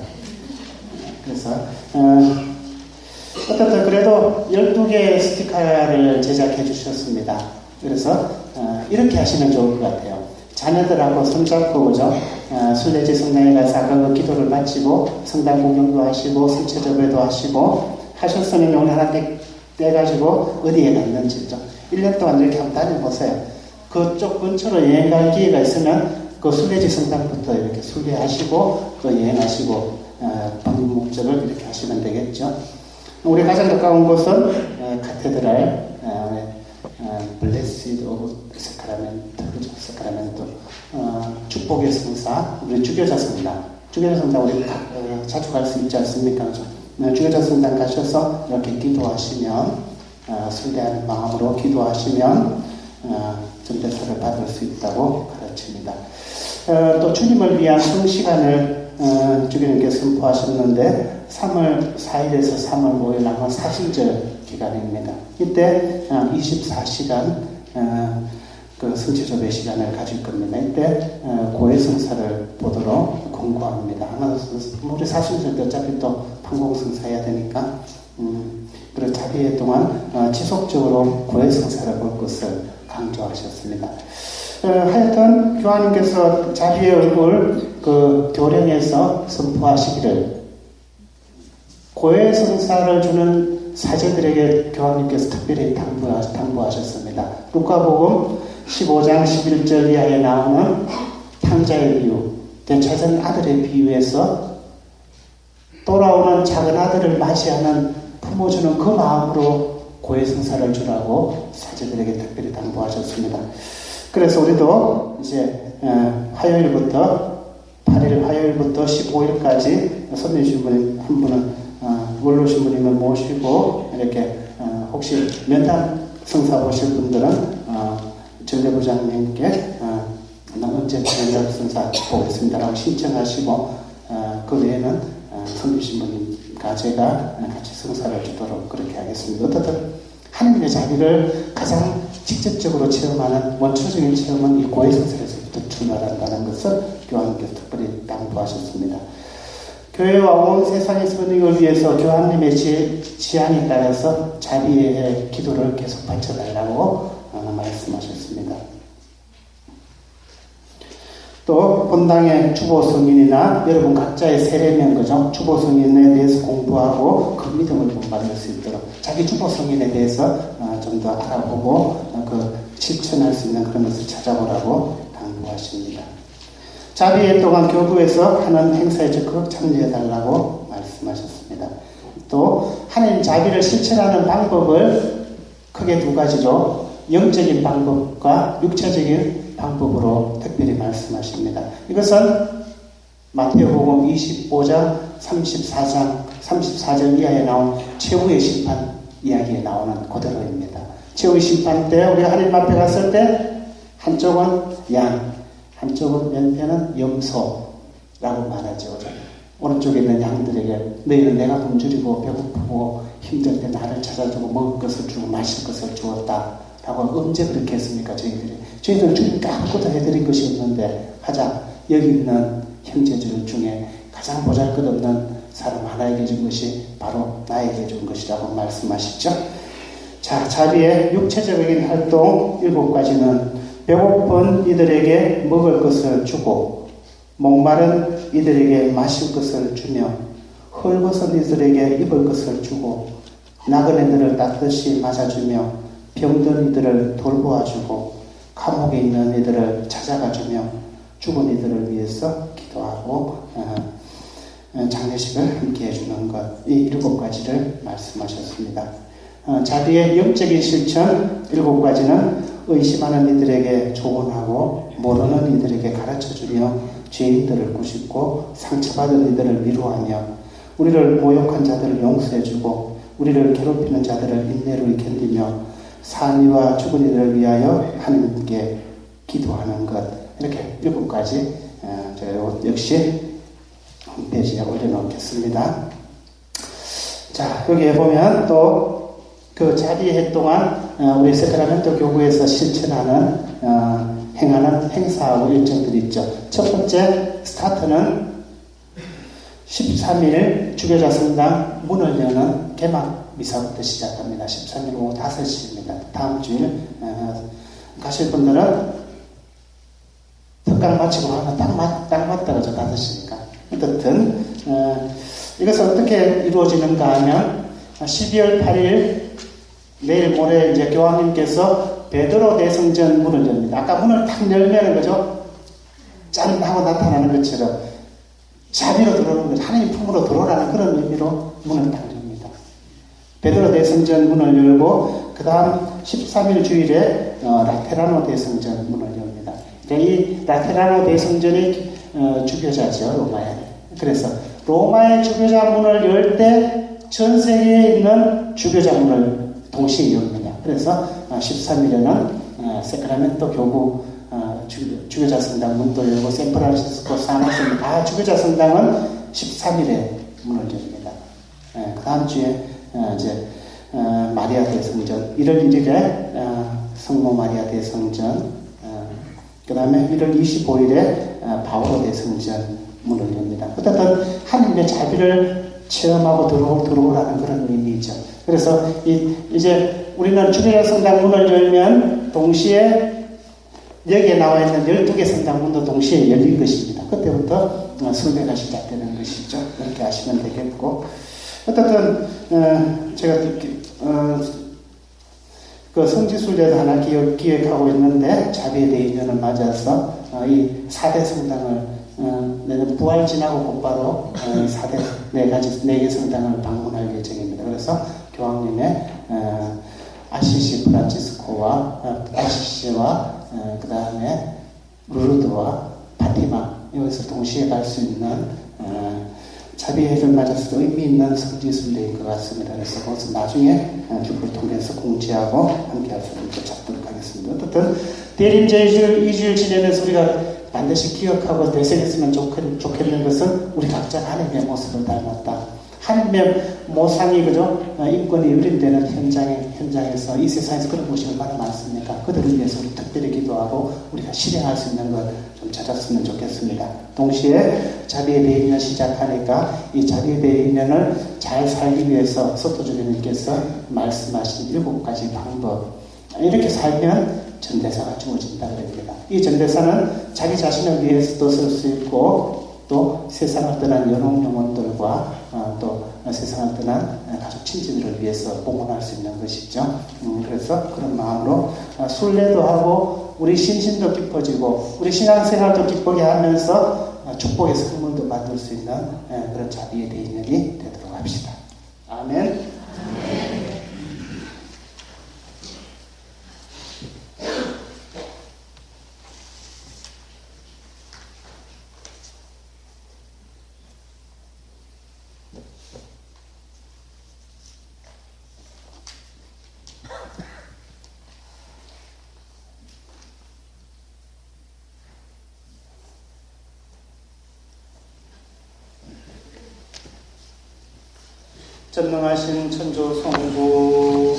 그래서 어쨌든 그래도 12개의 스티커를 제작해 주셨습니다. 그래서 이렇게 하시면 좋을 것 같아요. 자녀들하고 손잡고, 그죠? 순례지 성당에 가서 아까 그 기도를 마치고 성당 구경도 하시고 성체접에도 하시고 하셨으면 오늘 하나 떼가지고 어디에 놨는지, 1년 동안 이렇게 한번 다녀보세요. 그쪽 근처로 여행 갈 기회가 있으면 그 순례지 성당부터 이렇게 순례하시고 또 여행하시고 방문 목적을 이렇게 하시면 되겠죠. 우리 가장 가까운 곳은 카테드랄 블레시드 오브 사크라멘토 축복의 성사, 우리 주교자 성당 우리 자주 갈 수 있지 않습니까? 주교자 성당 가셔서 이렇게 기도하시면 순례하는 마음으로 기도하시면 전대사를 받을 수 있다고 가르칩니다. 또 주님을 위한 성시간을 주교님께서 선포하셨는데 3월 4일에서 3월 5일 남은 사순절 기간입니다. 이때 24시간 그 성취조배 시간을 가질 겁니다. 이때 고해성사를 보도록 권고합니다. 아마 우리 사순절 때 어차피 또 판공성사해야 되니까 그리고 자비의 동안 지속적으로 고해성사를 볼 것을 강조하셨습니다. 하여튼 교황님께서 자비의 얼굴 그 교령에서 선포하시기를 고해성사를 주는 사제들에게 교황님께서 특별히 당부하셨습니다. 루카복음 15장 11절 이하에 나오는 탕자의 비유, 되찾은 아들의 비유에서 돌아오는 작은 아들을 맞이하는 품어주는 그 마음으로 고해성사를 주라고 사제들에게 특별히 당부하셨습니다. 그래서 우리도 이제 화요일부터 8일 화요일부터 15일까지 손님 신부님 한 분은 원로 신부님을 모시고 이렇게 혹시 면담 성사 보실 분들은 전례부장님께 나 언제 면담 성사 보겠습니다라고 신청하시고 그 외에는 손님 신부님 제가 같이 성사를 주도록 그렇게 하겠습니다. 어떻든 하나님의 자비를 가장 직접적으로 체험하는 원초적인 체험은 이 고해성사에서부터 출발한다는 것을 교황님께서 특별히 당부하셨습니다. 교회와 온 세상의 선익을 위해서 교황님의 지향에 따라서 자비의 기도를 계속 바쳐달라고 말씀하셨습니다. 또 본당의 주보성인이나 여러분 각자의 세례명 그죠? 주보성인에 대해서 공부하고 그 믿음을 본받을 수 있도록 자기 주보성인에 대해서 좀 더 알아보고 그 실천할 수 있는 그런 것을 찾아보라고 당부하십니다. 자비의 동안 교구에서 하는 행사에 적극 참여해달라고 말씀하셨습니다. 또 하나님 자비를 실천하는 방법을 크게 두 가지로 영적인 방법과 육체적인 방법으로 특별히 말씀하십니다. 이것은 마태복음 25장 34절 이하에 나온 최후의 심판 이야기에 나오는 그대로입니다. 최후의 심판 때 우리가 하나님 앞에 갔을 때 한쪽은 양, 한쪽은 왼편은 염소라고 말하죠. 오른쪽에 있는 양들에게 너희는 내가 굶주리고 배고프고 힘들 때 나를 찾아주고 먹을 것을 주고 마실 것을 주었다 라고 언제 그렇게 했습니까? 저희들은 주님께 아무것도 해드린 것이 없는데 하자 여기 있는 형제들 중에 가장 보잘것없는 사람 하나에게 준 것이 바로 나에게 준 것이라고 말씀하시죠. 자, 자비의 육체적인 활동 7가지는 배고픈 이들에게 먹을 것을 주고 목마른 이들에게 마실 것을 주며 헐벗은 이들에게 입을 것을 주고 나그네들을 따뜻이 맞아주며 병든 이들을 돌보아주고 감옥에 있는 이들을 찾아가주며 죽은 이들을 위해서 기도하고 장례식을 함께 해주는 것, 이 7가지를 말씀하셨습니다. 자비의 영적인 실천 7가지는 의심하는 이들에게 조언하고 모르는 이들에게 가르쳐주며 죄인들을 꾸짖고 상처받은 이들을 위로하며 우리를 모욕한 자들을 용서해주고 우리를 괴롭히는 자들을 인내로 견디며 산이와 죽은 이들을 위하여 하나님께 기도하는 것, 이렇게 7가지 제가 역시 홈페이지에 올려놓겠습니다. 자, 여기에 보면 또 그 자비의 동안 우리 세크라멘토 교구에서 실천하는 행하는 행사하고 일정들이 있죠. 첫 번째 스타트는 13일 주교자 성당 문을 여는 개막 미사부터 시작합니다. 13일 오후 5시입니다. 다음 주일 가실 분들은 특강 마치고 하면 딱 맞다 그죠? 5시니까. 어떻든 이것은 어떻게 이루어지는가 하면 12월 8일 내일 모레 이제 교황님께서 베드로 대성전 문을 엽니다. 아까 문을 딱 열면 그죠? 짠 하고 나타나는 것처럼 자비로 들어오는 것, 하나님 품으로 들어오라는 그런 의미로 문을 딱 엽니다. 베드로 대성전 문을 열고 그 다음 13일 주일에 라테라노 대성전 문을 엽니다. 이 라테라노 대성전이 주교자죠, 로마에. 그래서 로마의 주교자 문을 열 때 전 세계에 있는 주교자 문을 동시에 엽니다. 그래서 13일에는 세크라멘토 교구 주교자 성당 문도 열고 샌프란시스코, 산호세 다 주교자 성당은 13일에 문을 엽니다. 그 다음 주에 이제 마리아 대성전 1월 1일에 성모 마리아 대성전 그 다음에 1월 25일에 바오로 대성전 문을 엽니다. 어쨌든 하나님의 자비를 체험하고 들어오라는 그런 의미죠. 그래서 이제 우리는 주교자 성당 문을 열면 동시에 여기에 나와 있는 12개 성당 문도 동시에 열린 것입니다. 그때부터 숭배가 시작되는 것이죠. 그렇게 하시면 되겠고, 어쨌든 제가 그 성지순례도 하나 기획하고 있는데 자비의 대인년을 맞아서 이 4대 성당을 내년 부활 지나고 곧바로 4대 4개 성당을 방문할 예정입니다. 그래서 교황님의 아시시 프란치스코와 아시시와 그 다음에 루르드와 파티마 여기서 동시에 갈 수 있는 자비의 해를 맞아서도 의미 있는 성지순례인 것 같습니다. 그래서 그것은 나중에 교구를 통해서 공지하고 함께 할 수 있도록 잡도록 하겠습니다. 어쨌든 대림제 2주일 지내면서 우리가 반드시 기억하고 되새겼으면 좋겠는 것은 우리 각자가 하나님의 모습을 닮았다. 하나님의 모상이 그죠? 인권이 유린되는 현장에서 이 세상에서 그런 곳이 얼마나 많습니까? 그들을 위해서 우리 특별히 기도하고 우리가 실행할 수 있는 것 좀 찾았으면 좋겠습니다. 동시에 자비의 대인년 시작하니까 이 자비의 대인년을 잘 살기 위해서 서토주님께서 말씀하신 7가지 방법, 이렇게 살면 전대사가 주어진다 그럽니다. 이 전대사는 자기 자신을 위해서도 쓸 수 있고 또 세상을 떠난 연옥 영혼들과 또 세상을 떠난 가족 친지들을 위해서 봉헌할 수 있는 것이죠. 그래서 그런 마음으로 순례도 하고 우리 신심도 깊어지고 우리 신앙생활도 기쁘게 하면서 축복의 선물도 받을 수 있는 그런 자비의 대인년이 되도록 합시다. 아멘. 전능하신 천주 성부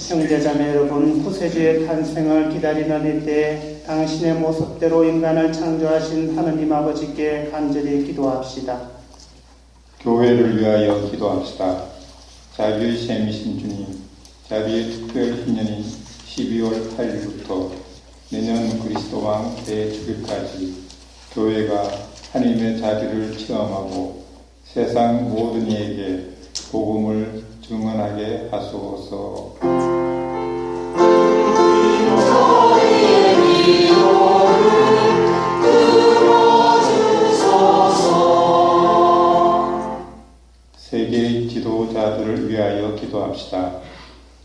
형제자매 여러분, 구세주의 탄생을 기다리는 이때 당신의 모습대로 인간을 창조하신 하느님 아버지께 간절히 기도합시다. 교회를 위하여 기도합시다. 자비의 셈이신 주님, 자비의 특별 희년인 12월 8일부터 내년 그리스도 왕 대주일까지 교회가 하나님의 자비를 체험하고 세상 모든 이에게 복음을 증언하게 하소서. 세계의 지도자들을 위하여 기도합시다.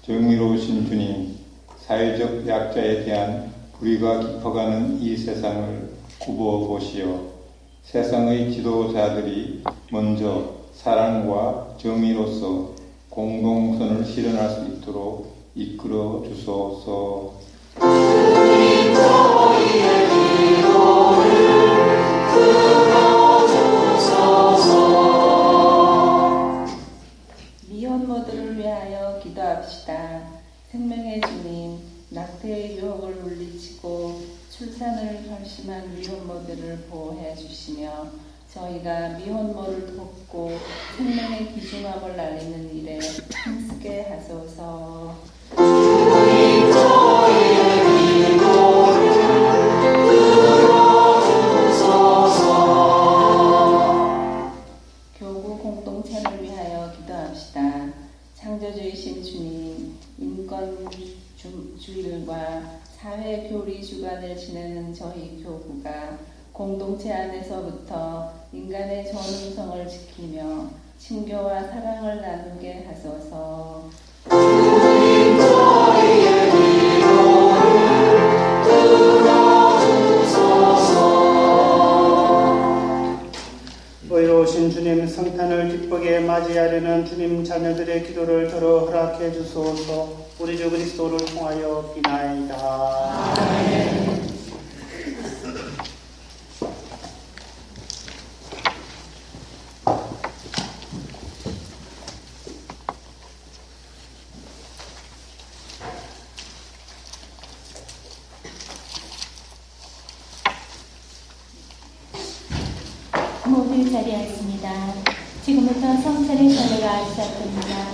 정의로우신 주님, 사회적 약자에 대한 불의가 깊어가는 이 세상을 굽어 보시어 세상의 지도자들이 먼저 사랑과 정의로서 공동선을 실현할 수 있도록 이끌어 주소서. 미혼모들을 위하여 기도합시다. 생명의 주님, 낙태의 유혹을 물리치고 출산을 결심한 미혼모들을 보호해 주시며 저희가 미혼모를 돕고 생명의 귀중함을 알리는 일에 힘쓰게 하소서. 교구 공동체를 위하여 기도합시다. 창조주이신 주님, 인권주일과 사회교리 주간을 지내는 저희 교구가 공동체 안에서부터 인간의 전능성을 지키며 친교와 사랑을 나누게 하소서. 의로우신 주님, 성탄을 기쁘게 맞이하려는 주님 자녀들의 기도를 들어 허락해 주소서. 우리 주 그리스도를 통하여 비나이다. 아멘. 모두 자리하였습니다. 지금부터 성찬의 차례가 시작됩니다.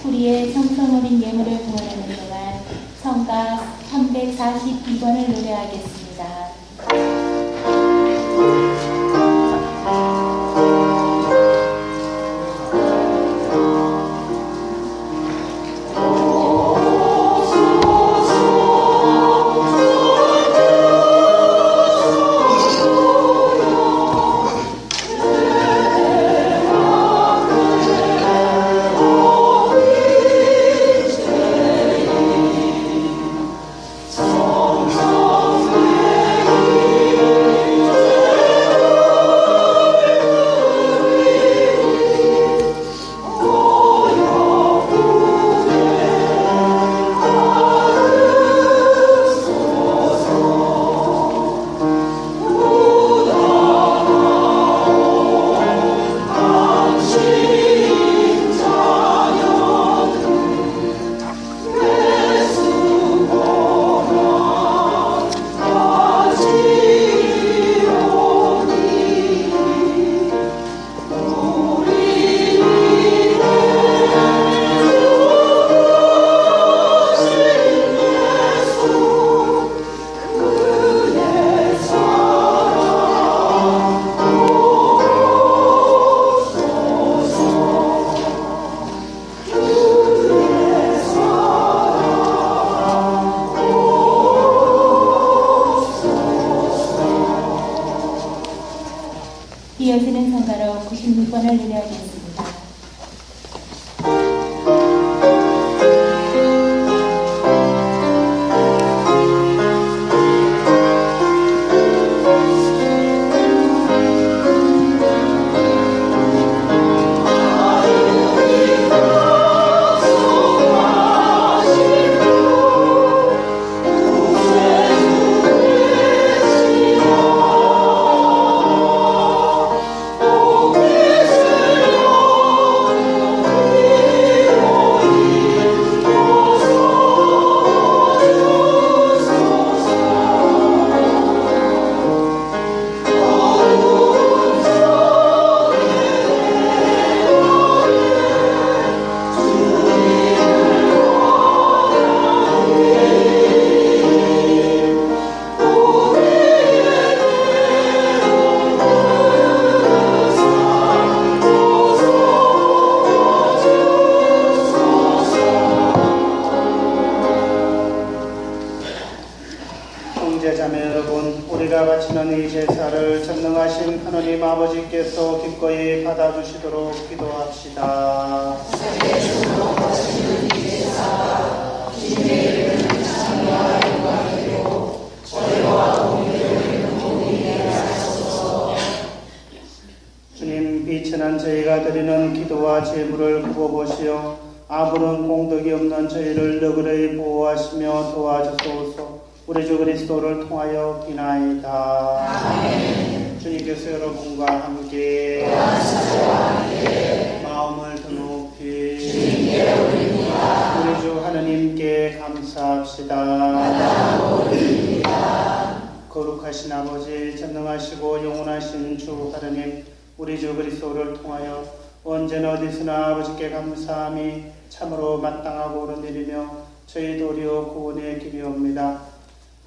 우리의 정성어린 예물을 구원하는 동안 성가 342번을 노래하겠습니다. 이어지는 성가로 96번을 노래하겠습니다. 형제자매 여러분, 우리가 바치는 이 제사를 전능하신 하나님 아버지께서 기꺼이 받아주시도록 기도합시다. 주님, 비천한 저희가 드리는 기도와 제물을 굽어보시어 아무런 공덕이 없는 저희를 너그러이 보호하시며 도와주소서. 우리 주 그리스도를 통하여 비나이다. 아멘. 주님께서 여러분과 함께 마음을 더 높이 우리 주 하느님께 감사합시다. 거룩하신 아버지, 전능하시고 영원하신 주 하느님, 우리 주 그리스도를 통하여 언제나 어디서나 아버지께 감사함이 참으로 마땅하고 옳은 일이며 저희 도리어 구원의 길이옵니다.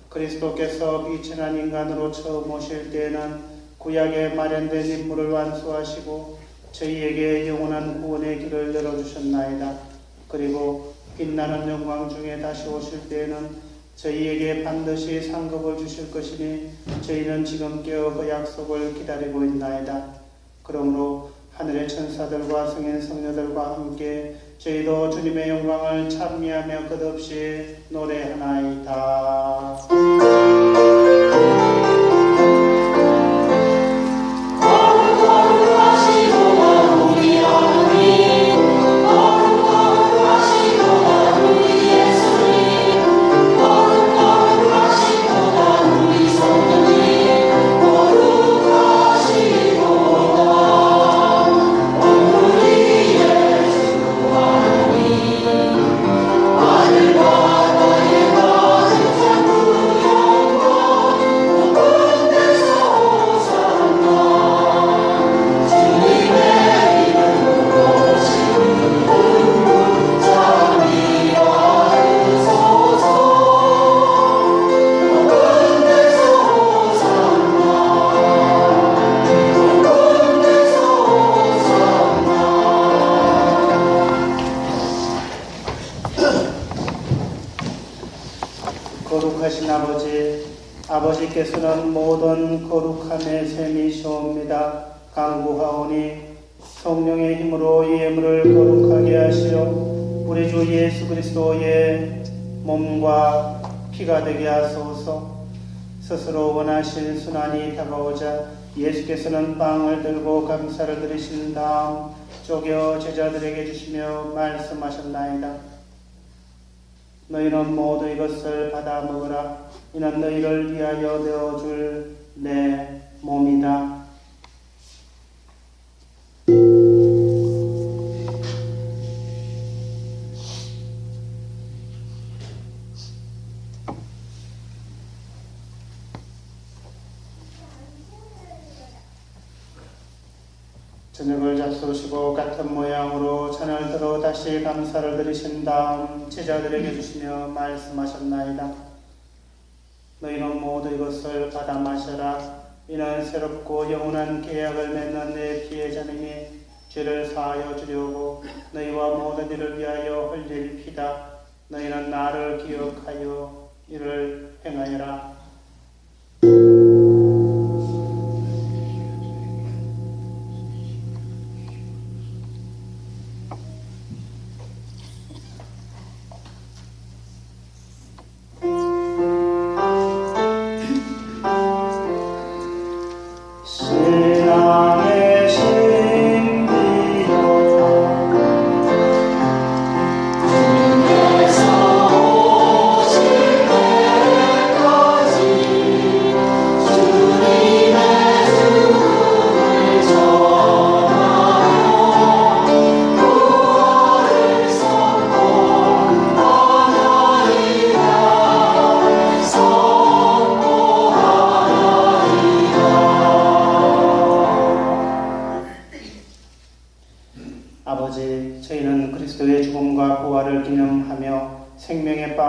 그리스도께서 비천한 인간으로 처음 오실 때에는 구약에 마련된 임무를 완수하시고 저희에게 영원한 구원의 길을 열어주셨나이다. 그리고 빛나는 영광 중에 다시 오실 때에는 저희에게 반드시 상급을 주실 것이니 저희는 지금 깨어 그 약속을 기다리고 있나이다. 그러므로 하늘의 천사들과 성인 성녀들과 함께 저희도 주님의 영광을 찬미하며 끝없이 노래하나이다. 거룩하신 아버지, 아버지께서는 모든 거룩함의 셈이시옵니다. 간구하오니 성령의 힘으로 이 예물을 거룩하게 하시어 우리 주 예수 그리스도의 몸과 피가 되게 하소서. 스스로 원하신 순환이 다가오자 예수께서는 빵을 들고 감사를 드리신 다음 쪼개 제자들에게 주시며 말씀하셨나이다. 너희는 모두 이것을 받아 먹으라. 이는 너희를 위하여 되어줄 내 몸이다. 저녁을 잡수시고 같은 모양으로 잔을 들어 다시 감사를 드리신 다음 제자들에게 주시며 말씀하셨나이다. 너희는 모두 이것을 받아 마셔라. 이는 새롭고 영원한 계약을 맺는 내 피의 잔이니 죄를 사하여 주려고 너희와 모든 이를 위하여 흘릴 피다. 너희는 나를 기억하여 이를 행하여라.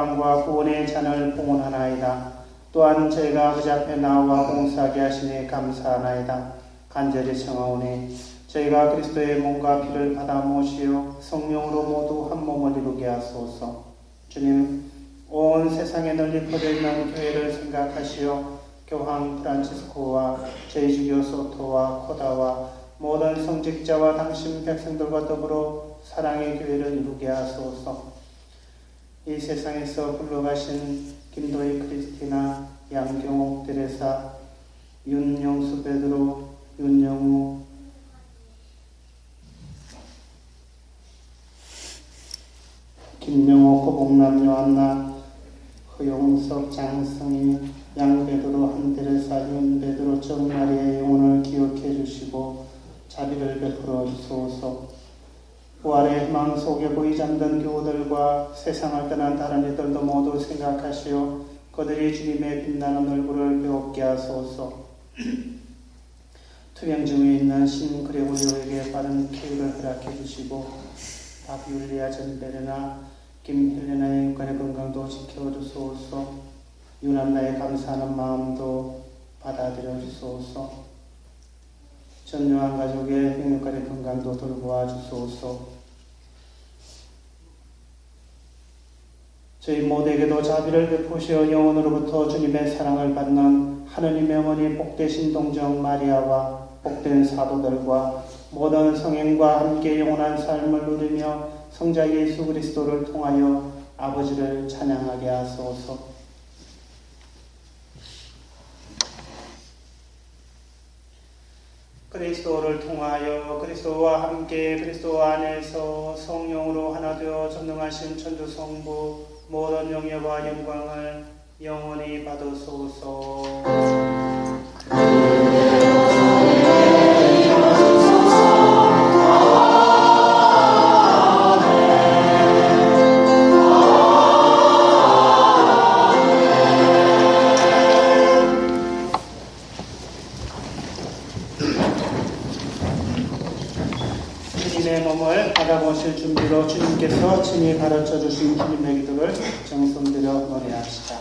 평강과 구원의 잔을 봉헌하나이다. 또한 저희가 그저 앞에 나와 봉사하게 하시니 감사하나이다. 간절히 청하오니 저희가 그리스도의 몸과 피를 받아 모시어 성령으로 모두 한 몸을 이루게 하소서. 주님, 온 세상에 널리 퍼져있는 교회를 생각하시어 교황 프란치스코와 저희 주교 소토와 코다와 모든 성직자와 당신 백성들과 더불어 사랑의 교회를 이루게 하소서. 이 세상에서 불러가신 김도희 크리스티나, 양경옥 데레사, 윤영수 베드로, 윤영우, 김명호, 고복남, 요한나, 허용석, 장성희, 양베드로, 한데레사, 윤베드로, 정마리의 영혼을 기억해 주시고 자비를 베풀어 주소서. 부활의 희망 속에 보이 잠든 교우들과 세상을 떠난 다른 이들도 모두 생각하시어 그들이 주님의 빛나는 얼굴을 배웁게 하소서. 투병 중에 있는 신그레고리오에게 빠른 쾌유를 허락해 주시고 바비울리아 전베레나 김헬레나의 육간의 건강도 지켜주소서. 유난나의 감사하는 마음도 받아들여 주소서. 전요한 가족의 행복간의 건강도 돌보아 주소서. 저희 모두에게도 자비를 베푸시어 영혼으로부터 주님의 사랑을 받는 하느님의 어머니 복되신 동정 마리아와 복된 사도들과 모든 성행과 함께 영원한 삶을 누리며 성자 예수 그리스도를 통하여 아버지를 찬양하게 하소서. 그리스도를 통하여 그리스도와 함께 그리스도 안에서 성령으로 하나 되어 전능하신 천주성부 모든 영예와 영광을 영원히 받으소서. 주님의 몸을 받아보실 준비로 주님께서 친히 가르쳐 주신 주님의 기도를 정성들여 노래합시다.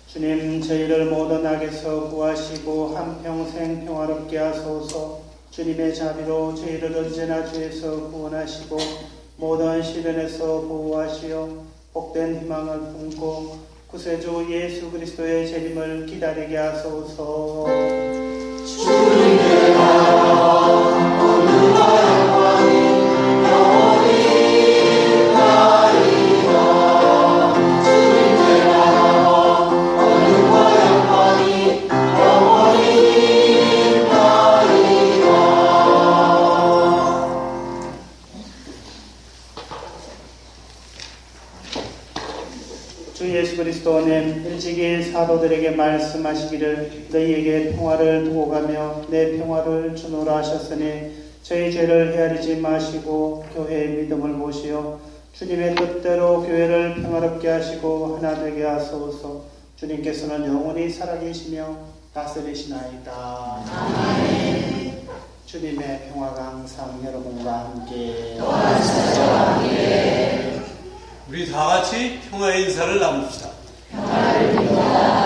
주님, 저희를 모든 악에서 구하시고 한평생 평화롭게 하소서. 주님의 자비로 저희를 언제나 죄에서 구원하시고 모든 시련에서 보호하시어 복된 희망을 품고 구세주 예수 그리스도의 재림을 기다리게 하소서. 주님의 나라 어느 영광이 영원히 나의 그리스도는 일찍이 사도들에게 말씀하시기를 너희에게 평화를 두고 가며 내 평화를 주노라 하셨으니 저희 죄를 헤아리지 마시고 교회의 믿음을 보시어 주님의 뜻대로 교회를 평화롭게 하시고 하나 되게 하소서. 주님께서는 영원히 살아계시며 다스리시나이다. 아멘. 주님의 평화가 항상 여러분과 함께 우리 다 같이 평화의 인사를 나눕시다. 평화를 빌다.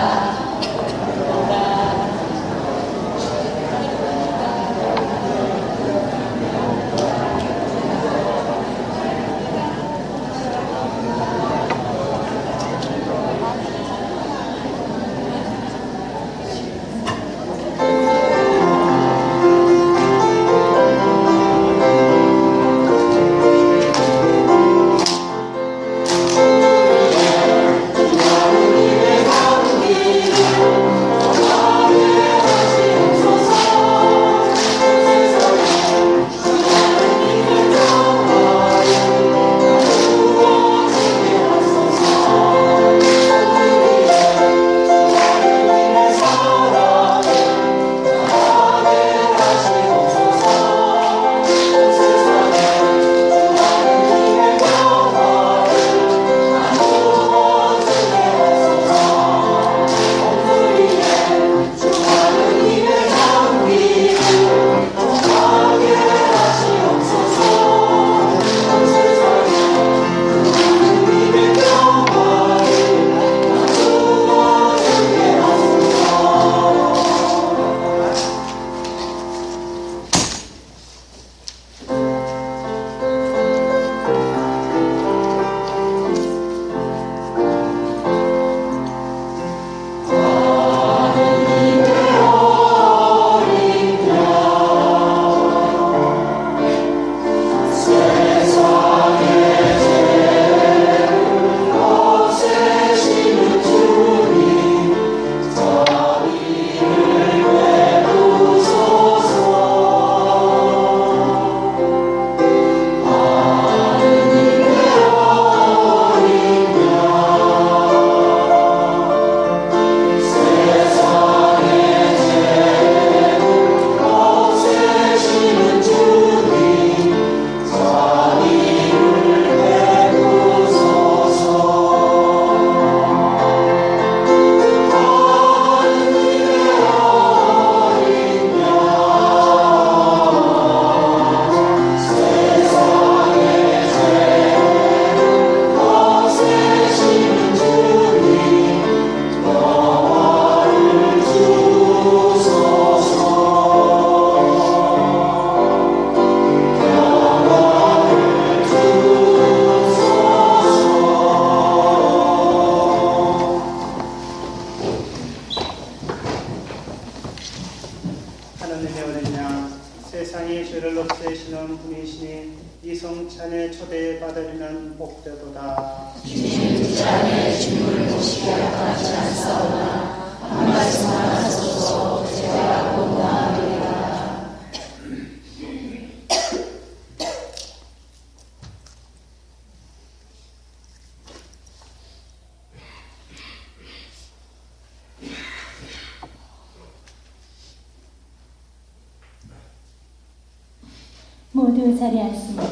하느님의 어린 양 세상의 죄를 없애시는 분이시니 이 성찬의 초대에 받으리는 복되도다. 주님 두 잔의 주님을 모시기 합당하지 않사오나 한 말씀만 하소서. 제가 공감하리라. 모두 자리에 앉습니다.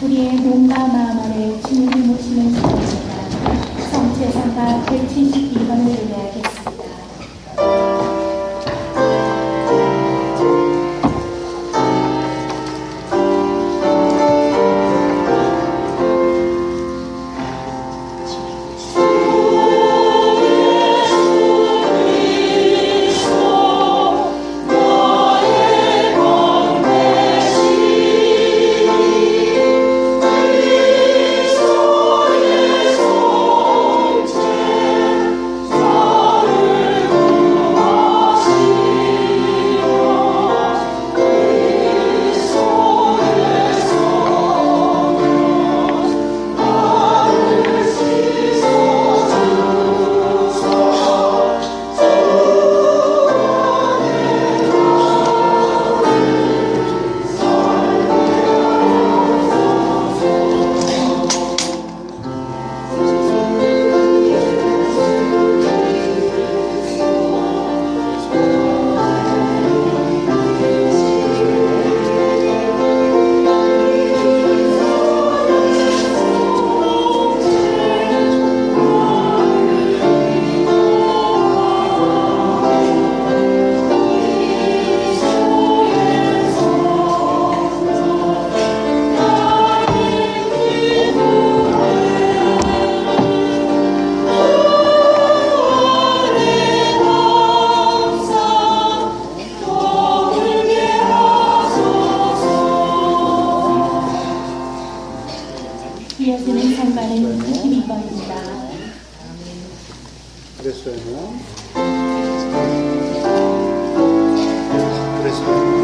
우리의 몸과 마음 안에 주님을 모시는 시간입니다. 성체상가 172번을 의뢰하겠습니다. 주 그랬어요. 그랬어요.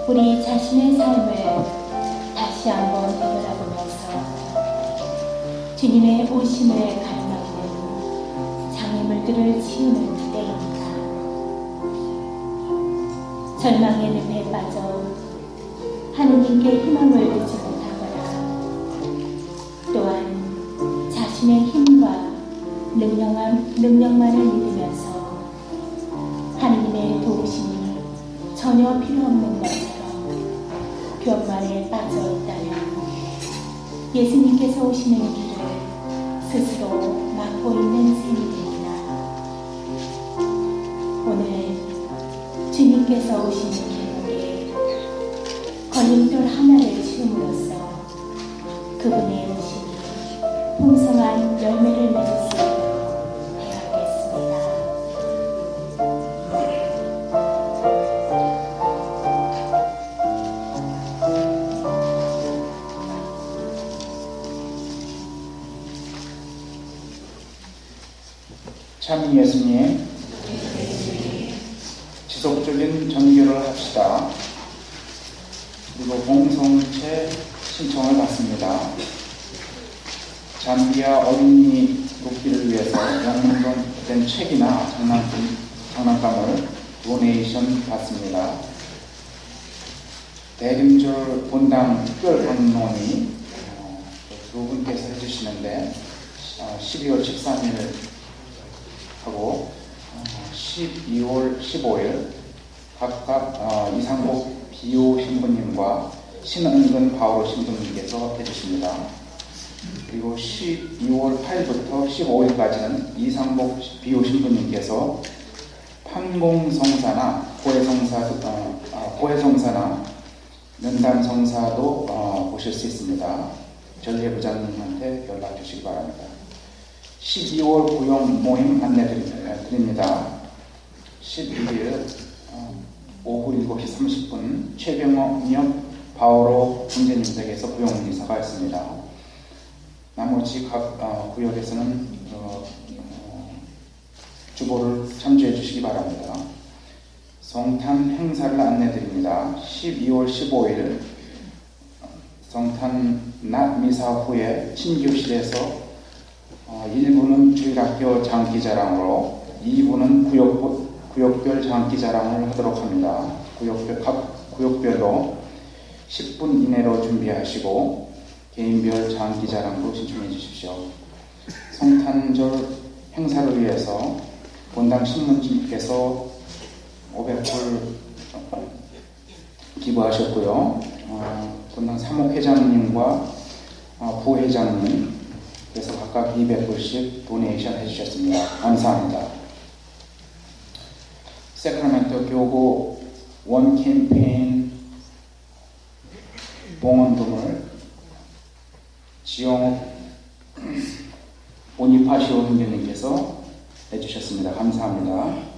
우리 자신의 삶을 다시 한번 되돌아보면서 주님의 오심을 가로막는 장애물들을 치우는 때입니다. 절망의 늪에 빠져 하느님께 희망을 두지 못하거나 또한 자신의 힘과 능력만을 믿으면서 하느님의 도우심이 전혀 필요 없는 것처럼 교만에 빠져 있다면 예수님께서 오시는 길을 스스로 막고 있는 셈이 됩니다. 오늘 주님께서 오시는 길목에 걸림돌 하나를 치움으로써 그분의 오심이 풍성한 열매를 맺을 수 있도록 되어야겠습니다. 참 예수님, 지속적인 전교를 합시다. 그리고 공성체 신청을 받습니다. 잠비아 어린이 돕기를 위해서 영문된 책이나 장난감을 도네이션 받습니다. 대림절 본당 특별 방문이 두 분께서 해주시는데 12월 13일 하고 12월 15일 각각 이상복 비오 신부님과 신은근 바오로 신부님께서 해주십니다. 그리고 12월 8일부터 15일까지는 이상복 비오 신부님께서 판공성사나 고해성사나 면담성사도 보실 수 있습니다. 전례부장님한테 연락 주시기 바랍니다. 12월 구역 모임 안내 드립니다. 11일 오후 7시 30분 최병업 바오로 형제님 댁에서 구역 미사가 있습니다. 나머지 각 구역에서는 주보를 참조해 주시기 바랍니다. 성탄 행사를 안내 드립니다. 12월 15일 성탄 낮 미사 후에 친교실에서 1부는 주일학교 장기자랑으로 2부는 구역별 장기자랑을 하도록 합니다. 각 구역별로 10분 이내로 준비하시고 개인별 장기자랑도 신청해 주십시오. 성탄절 행사를 위해서 본당 신문님께서 500불 기부하셨고요. 본당 사목회장님과 부회장님께서 각각 200불씩 도네이션 해주셨습니다. 감사합니다. 세크라멘토 교구 원 캠페인 봉헌금을 지영욱 보니파시오 형제님께서 해주셨습니다. 감사합니다.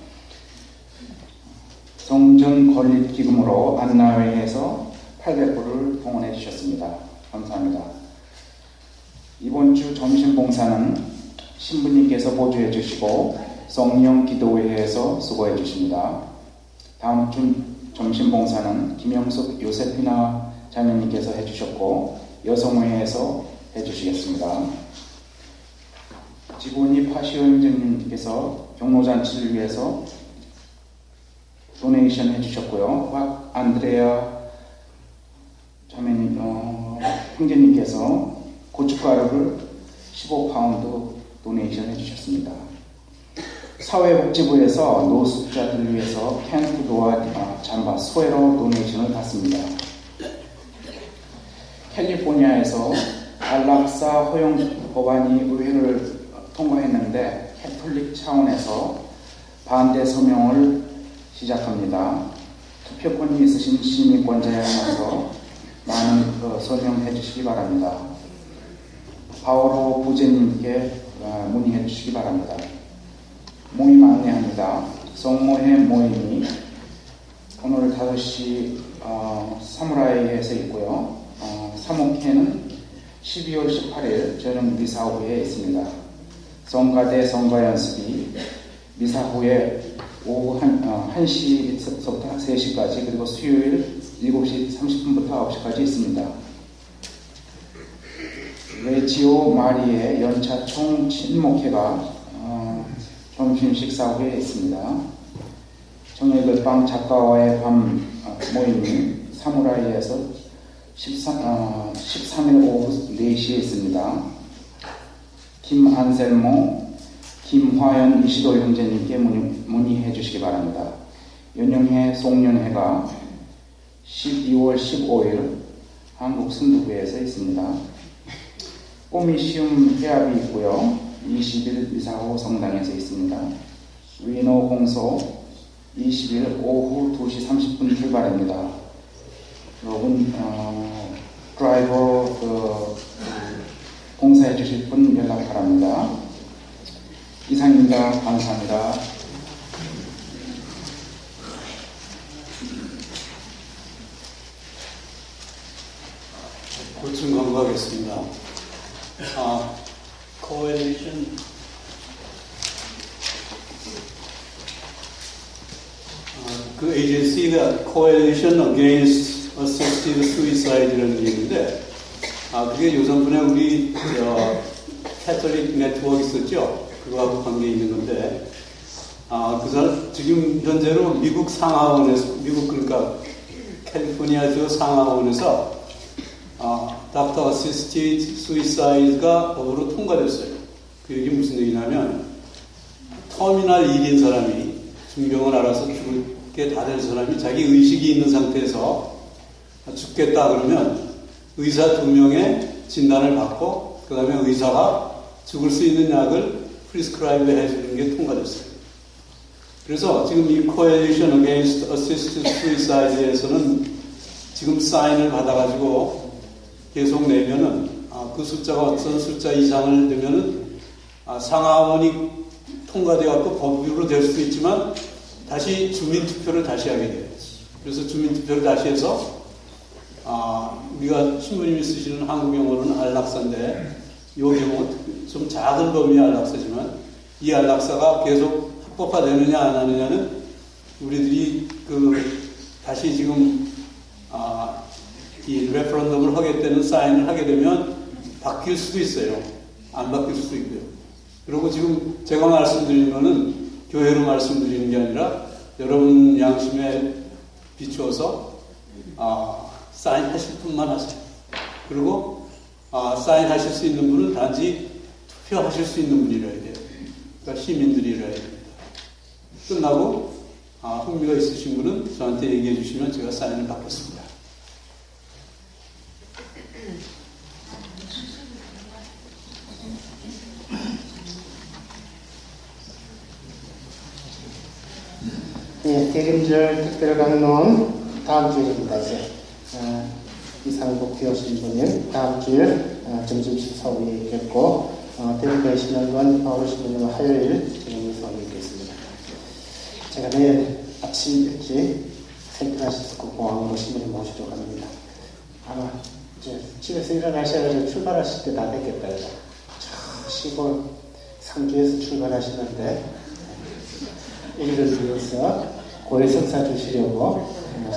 성전 건립 기금으로 안나회에서 800불을 봉헌해 주셨습니다. 감사합니다. 이번 주 점심 봉사는 신부님께서 보조해 주시고 성령 기도회에서 수고해 주십니다. 다음 주 점심 봉사는 김영숙 요세피나 자매님께서 해주셨고 여성회에서 해주시겠습니다. 지고니 파시오 형제님께서 경로잔치를 위해서 도네이션 해주셨고요. 박 안드레아 자매님, 형제님께서 고춧가루를 15파운드 도네이션 해주셨습니다. 사회복지부에서 노숙자들을 위해서 캔푸드와 잠바, 스웨터 도네이션을 받습니다. 캘리포니아에서 안락사 허용 법안이 의회를 통과했는데 캐톨릭 차원에서 반대 서명을 시작합니다. 투표권이 있으신 시민권자에 한해서 많은 서명해 주시기 바랍니다. 바오로 부제님께 문의해 주시기 바랍니다. 모임 안내합니다. 성모회 모임이 오늘 5시 사무라이에서 있고요. 사목회는 12월 18일 저녁 미사 후에 있습니다. 성가대 성가 연습이 미사 후에 오후 1시부터 3시까지 그리고 수요일 7시 30분부터 9시까지 있습니다. 레지오 마리의 연차 총 친목회가 점심 식사 후에 있습니다. 정예글방 작가와의 밤 모임이 사무라이에서 13일 오후 4시에 있습니다. 김안셀모, 김화연, 이시도 형제님께 문의해 주시기 바랍니다. 연영회 송년회가 12월 15일 한국 순두부에서 있습니다. 꿈이 쉬움 회합이 있고요. 20일 미사후 성당에서 있습니다. 위너 공소 20일 오후 2시 30분 출발입니다. 여러분 드라이버 공사해 주실 분 연락 바랍니다. 이상입니다. 감사합니다. 보충 광고하겠습니다. Coalition 그 에이전시가 Coalition Against Assisted Suicide라는 게 있는데 그게 요즘번에 우리 캐톨릭 네트워크 있었죠? 그거하고 관계 있는 건데 그 사람 지금 현재로 미국 상하원에서 그러니까 캘리포니아주 상하원에서 닥터 어시스티드 수이사이드가 법으로 통과됐어요. 그 얘기 무슨 얘기냐면 터미널 1인 사람이 중병을 알아서 죽게 다 된 사람이 자기 의식이 있는 상태에서 죽겠다 그러면 의사 2명의 진단을 받고 그 다음에 의사가 죽을 수 있는 약을 프리스크라이브 해주는 게 통과됐어요. 그래서 지금 이 Coalition Against Assisted Suicide에서는 지금 사인을 받아가지고 계속 내면은 그 숫자가 어떤 숫자 이상을 되면은 상하원이 통과되어갖고 법으로 될 수도 있지만 다시 주민투표를 다시 하게 돼요. 그래서 주민투표를 다시 해서 우리가 신부님이 쓰시는 한국 용어는 안락사인데 이 경우는 좀 작은 범위의 안락사지만 이 안락사가 계속 합법화되느냐 안 하느냐는 우리들이 다시 지금 이 레퍼런덤을 하겠다는 사인을 하게 되면 바뀔 수도 있어요. 안 바뀔 수도 있고요. 그리고 지금 제가 말씀드리는 거는 교회로 말씀드리는 게 아니라 여러분 양심에 비추어서 사인하실 분만 하세요. 그리고 사인하실 수 있는 분은 단지 투표하실 수 있는 분이라야 돼요. 그러니까 시민들이라야 됩니다. 끝나고 흥미가 있으신 분은 저한테 얘기해 주시면 제가 사인을 받겠습니다. 네, 대림절 특별 강론 다음 주일입니다. 이제 이상국 교수님 다음 주일 점심식 사후에 있겠고 대림절 신앙관 바울 신부님 화요일 지금 사후에 있겠습니다. 제가 내일 아침 일찍 샌프란시스코 공항으로 신부님 모시러 갑니다. 아마 이제 집에서 일어나셔서 출발하실 때 다 됐겠다. 저 시골 상주에서 출발하시는데 우리를 위해서 고해성사 주시려고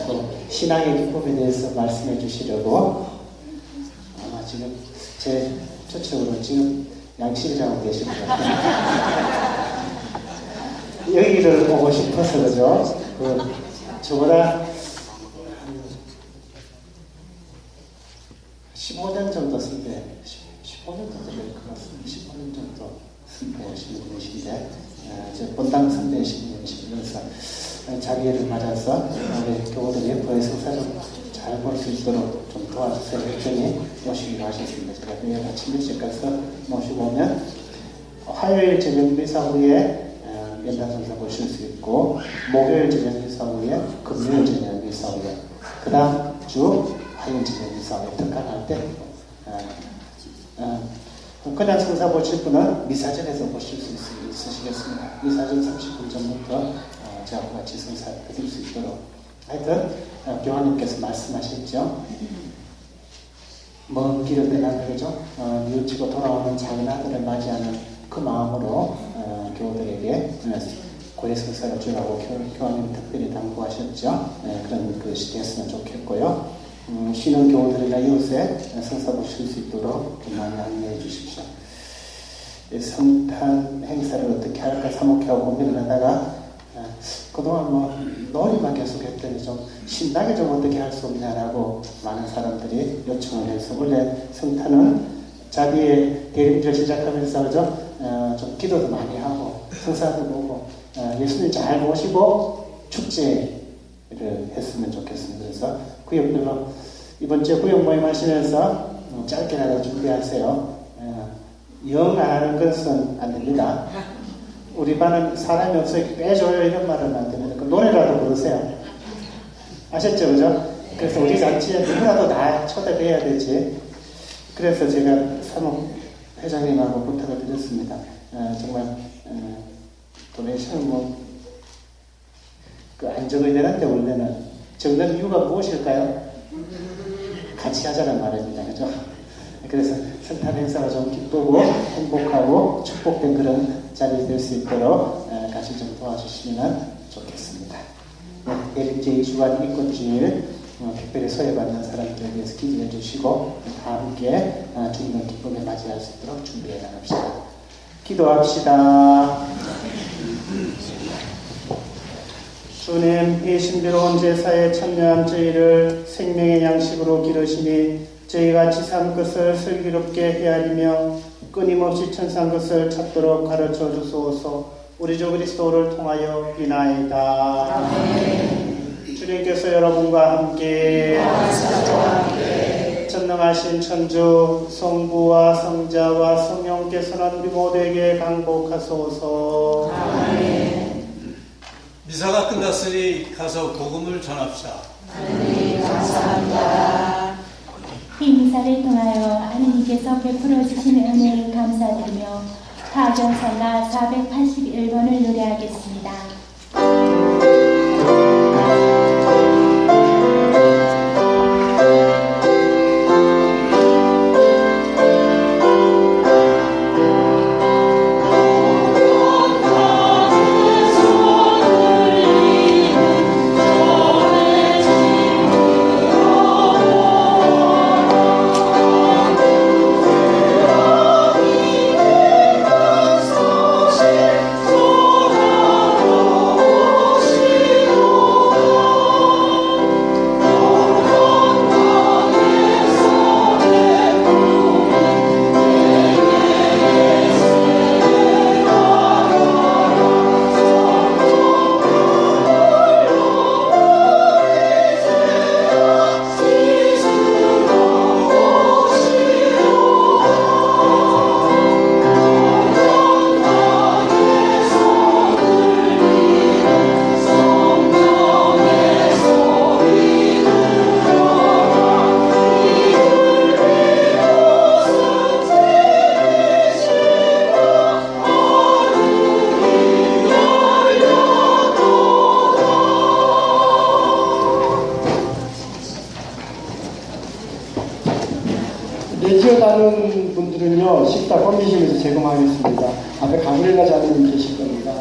또 신앙의 기쁨에 대해서 말씀해 주시려고 아마 지금 제 초청으로 지금 양식이라고 계실 것 같아요. 여기를 보고 싶어서 그죠? 저보다 15년 정도 선배, 15년 정도 될 것 같습니다. 15년 정도 선배이신 분이신데 저 본당 선배이신 분이시면서 자기를 맞아서 우리 교우들이 고해성사 좀 잘 볼 수 있도록 좀 도와주세요 했더니 모시기로 하셨습니다. 제가 내일 아침 일찍 가서 모시고 오면 화요일 저녁 미사 후에 연단전사 보실 수 있고 목요일 저녁 미사 후에 금요일 저녁 미사 후에 그 다음 주 화요일 저녁 미사 후에 특강할 때 그냥 성사 보실 분은 미사전에서 보실 수 있으시겠습니다. 미사전 30분 전부터 저하고 같이 성사 드릴 수 있도록 하여튼 교황님께서 말씀하셨죠. 먼 길을 떠난 그죠? 뉘우치고 돌아오는 작은 아들을 맞이하는 그 마음으로 교우들에게 고해성사를 주라고 교황님 특별히 당부하셨죠. 그런 것이 됐으면 좋겠고요. 쉬는 교우들이나 이웃에 성사 보실 수 있도록 많이 안내해 주십시오. 성탄 행사를 어떻게 할까 사목하고 고민을 하다가 그동안 논의만 계속 했더니 좀 신나게 좀 어떻게 할 수 없냐라고 많은 사람들이 요청을 해서 원래 성탄은 자기의 대림절 시작하면서 그죠? 좀 기도도 많이 하고 성사도 보고 예수님 잘 모시고 축제를 했으면 좋겠습니다. 그래서 구역별로 이번 주에 구역 모임 하시면서 짧게라도 준비하세요. 영 안 하는 것은 안 됩니다. 우리 반은 사람이 없어요. 빼줘요. 이런 말은 안 됩니다. 노래라도 부르세요. 아셨죠? 그죠? 그래서 우리 잔치에 누구라도 다 초대해야 되지. 그래서 제가 사목 회장님하고 부탁을 드렸습니다. 정말 도네이션 안 적어야 되는데 원래는 적는 이유가 무엇일까요? 같이 하자는 말입니다. 그죠? 그래서 성탄 행사가 좀 기쁘고 행복하고 축복된 그런 자리 될 수 있도록 같이 좀 도와주시면 좋겠습니다. 내일 제 2주간 입꽃주일 특별히 소외받는 사람들에 대해서 기도해 주시고 다 함께 주님의 기쁨에 맞이할 수 있도록 준비해 나갑시다. 기도합시다. 주님, 이 신비로운 제사에 참여한 저희를 생명의 양식으로 기르시니 저희가 지상 것을 슬기롭게 헤아리며 끊임없이 천상 것을 찾도록 가르쳐 주소서. 우리 주 그리스도를 통하여 비나이다. 아멘. 주님께서 여러분과 함께 전능하신 천주 성부와 성자와 성령께서는 우리 모두에게 강복하소서. 아멘. 미사가 끝났으니 가서 복음을 전합시다. 하나님 감사합니다. 이 미사를 통하여 하느님께서 베풀어 주신 은혜를 감사드리며 파견선가 481번을 노래하겠습니다. 레지어 다는 분들은요, 식사 컨디션에서 제공하겠습니다. 앞에 가브리엘라 자매님 계실 겁니다.